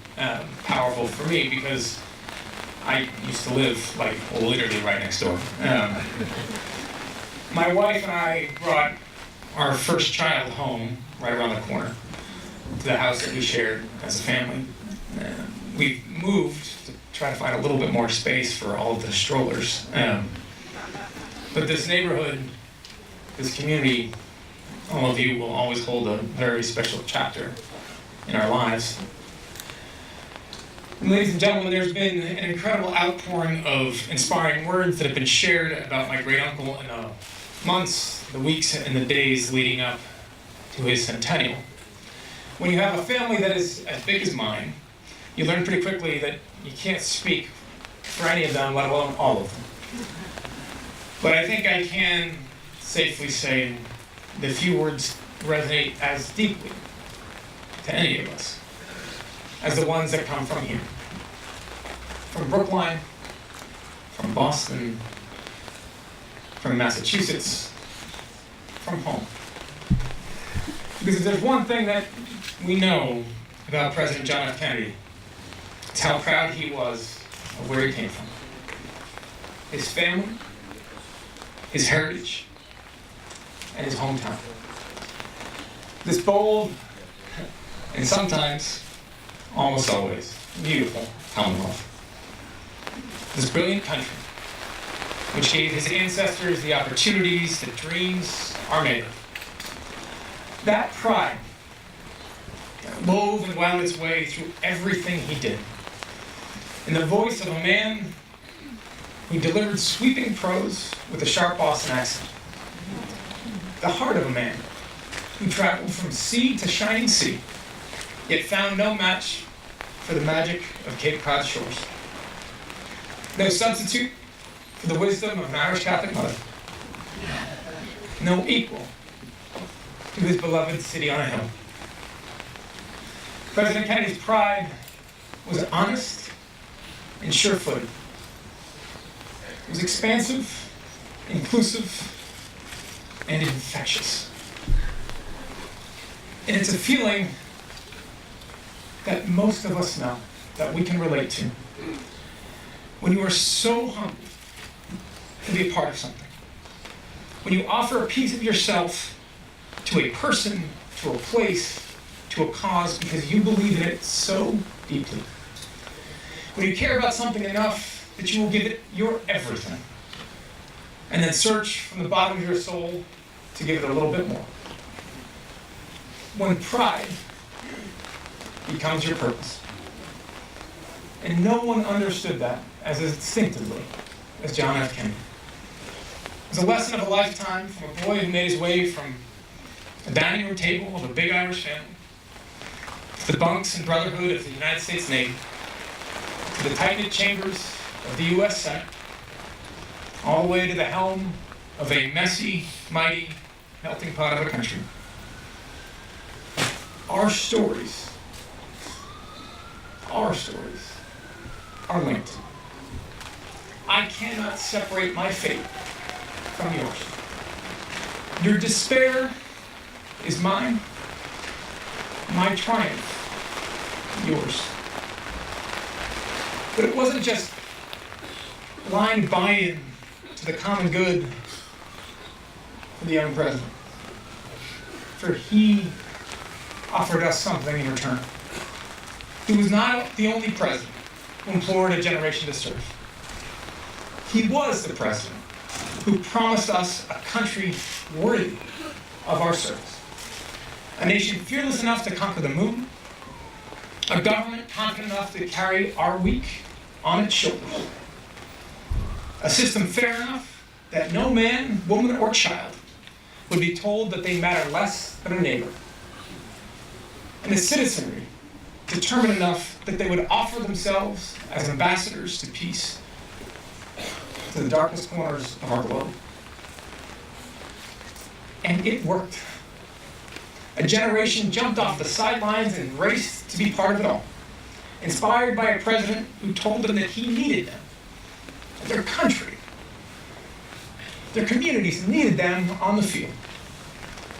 powerful for me because I used to live, like, literally right next door. My wife and I brought our first child home right around the corner to the house that we shared as a family. We moved to try to find a little bit more space for all of the strollers. But this neighborhood, this community, all of you will always hold a very special chapter in our lives. And ladies and gentlemen, there's been an incredible outpouring of inspiring words that have been shared about my great uncle in the months, the weeks, and the days leading up to his centennial. When you have a family that is as big as mine, you learn pretty quickly that you can't speak for any of them, let alone all of them. But I think I can safely say the few words resonate as deeply to any of us as the ones that come from here. From Brookline, from Boston, from Massachusetts, from home. Because if there's one thing that we know about President John F. Kennedy, it's how proud he was of where he came from. His family, his heritage, and his hometown. This bold, and sometimes, almost always, beautiful Commonwealth. This brilliant country, which gave his ancestors the opportunities that dreams are made of. That pride wove and wound its way through everything he did. In the voice of a man who delivered sweeping prose with a sharp Boston accent. The heart of a man who traveled from sea to shining sea, yet found no match for the magic of Cape Cod shores. No substitute for the wisdom of an Irish Catholic mother. No equal to his beloved city on a hill. President Kennedy's pride was honest and sure-footed. It was expansive, inclusive, and infectious. And it's a feeling that most of us know, that we can relate to. When you are so humbled to be a part of something. When you offer a piece of yourself to a person to a place, to a cause, because you believe in it so deeply. When you care about something enough that you will give it your everything, and then search from the bottom of your soul to give it a little bit more. When pride becomes your purpose. And no one understood that as instinctively as John F. Kennedy. It was a lesson of a lifetime from a boy who made his way from the dining room table of a big Irish family to the bunks and brotherhood of the United States Navy, to the tight-knit chambers of the U.S. Senate, all the way to the helm of a messy, mighty, melting pot of a country. Our stories are linked. I cannot separate my fate from yours. Your despair is mine. My triumph, yours. But it wasn't just blind buy-in to the common good for the young president. For he offered us something in return. He was not the only president who implored a generation to serve. He was the president who promised us a country worthy of our service. A nation fearless enough to conquer the moon. A government confident enough to carry our weak on its shoulders. A system fair enough that no man, woman, or child would be told that they matter less than a neighbor. And a citizenry determined enough that they would offer themselves as ambassadors to peace to the darkest corners of our globe. And it worked. A generation jumped off the sidelines and raced to be part of it all, inspired by a president who told them that he needed them, that their country, their communities needed them on the field,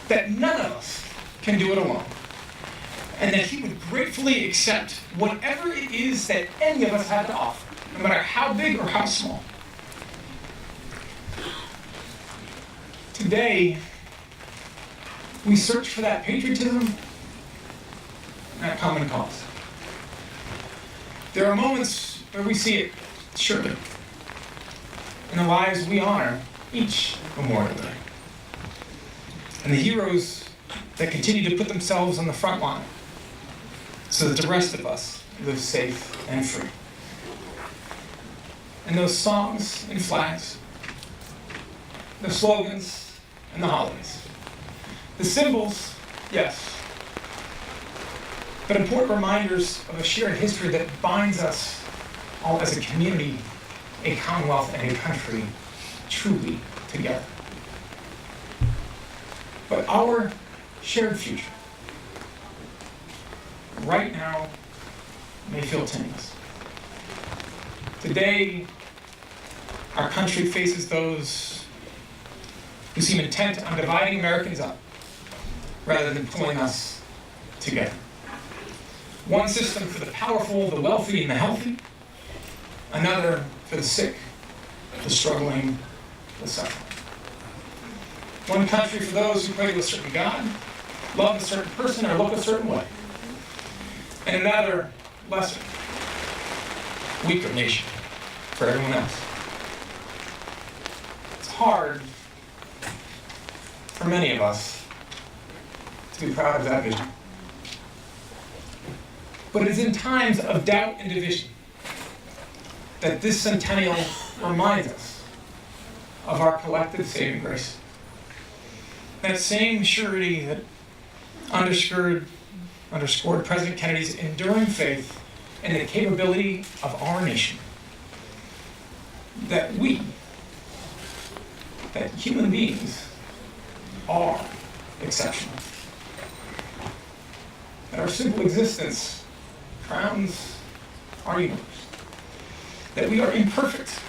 that none of us can do it alone, and that he would gratefully accept whatever it is that any of us had to offer, no matter how big or how small. Today, we search for that patriotism at common cause. There are moments where we see it, surely, in the lives we honor each Memorial Day. And the heroes that continue to put themselves on the front line so that the rest of us live safe and free. And those songs and flags, the slogans and the holidays. The symbols, yes, but important reminders of a shared history that binds us all as a community, a commonwealth, and a country truly together. But our shared future, right now, may feel tenuous. Today, our country faces those who seem intent on dividing Americans up rather than pulling us together. One system for the powerful, the wealthy, and the healthy. Another for the sick, the struggling, the suffering. One country for those who pray to a certain God, love a certain person, or look a certain way. And another, lesser, weaker nation for everyone else. It's hard for many of us to be proud of that vision. But it is in times of doubt and division that this centennial reminds us of our collective saving grace. That same surety that underscored President Kennedy's enduring faith in the capability of our nation. That human beings are exceptional. That our simple existence crowns our universe. That we are imperfect,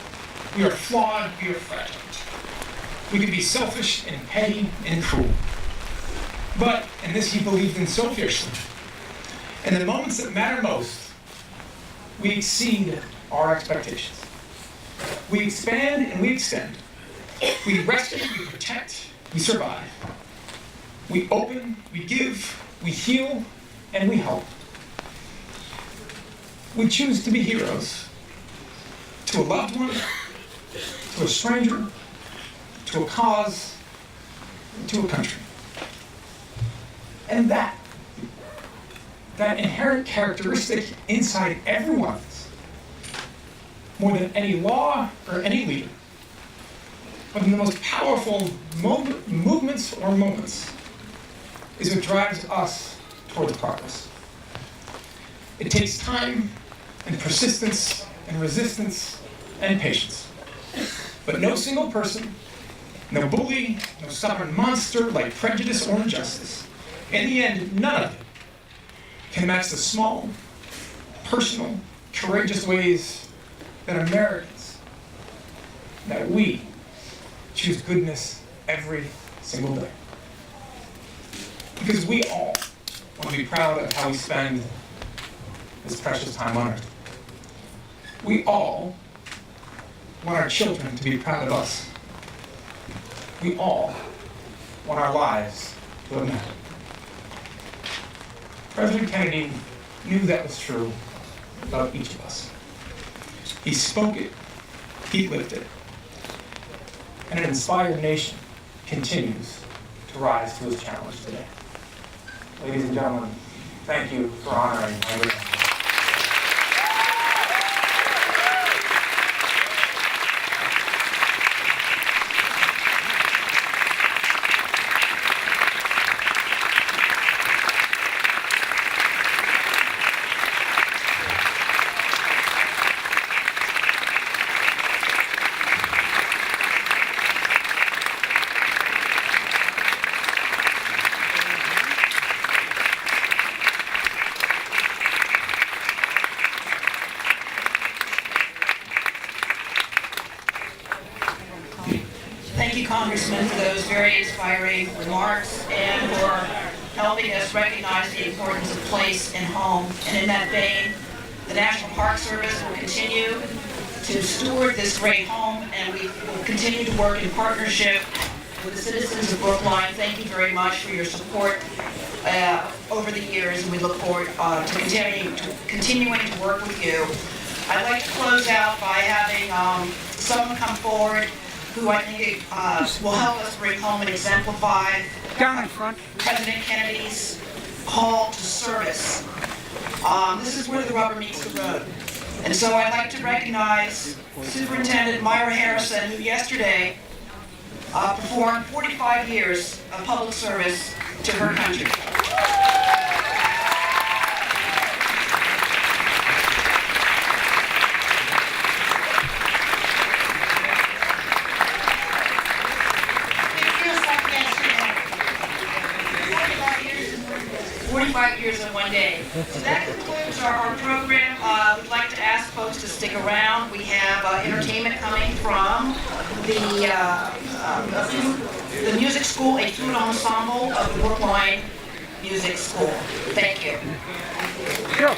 we are flawed, we are fragile. We can be selfish and petty and cruel. But, and this he believed in so fiercely, in the moments that matter most, we exceed our expectations. We expand and we extend. We rescue, we protect, we survive. We open, we give, we heal, and we help. We choose to be heroes to a loved one, to a stranger, to a cause, and to a country. And that inherent characteristic inside every one of us, more than any law or any leader, one of the most powerful movements or moments, is what drives us towards progress. It takes time and persistence and resistance and patience. But no single person, no bully, no stubborn monster like prejudice or injustice, in the end, none of it can match the small, personal, courageous ways that Americans, that we choose goodness every single day. Because we all want to be proud of how we spend this precious time on earth. We all want our children to be proud of us. We all want our lives to have mattered. President Kennedy knew that was true about each of us. He spoke it, he lived it, and an inspired nation continues to rise to his challenge today. Ladies and gentlemen, thank you for honoring my witness. Thank you, Congressman, for those very inspiring remarks and for helping us recognize the importance of place and home. And in that vein, the National Park Service will continue to steward this great home, and we will continue to work in partnership with the citizens of Brookline. Thank you very much for your support over the years, and we look forward to continuing to work with you. I'd like to close out by having someone come forward who I think will help us bring home and exemplify President Kennedy's call to service. This is where the rubber meets the road. And so I'd like to recognize Superintendent Myra Harrison, who yesterday performed 45 years of public service to her country. Years in one day. So that concludes our program. We'd like to ask folks to stick around. We have entertainment coming from the music school, a flute ensemble of the Brookline Music School. Thank you. Sure.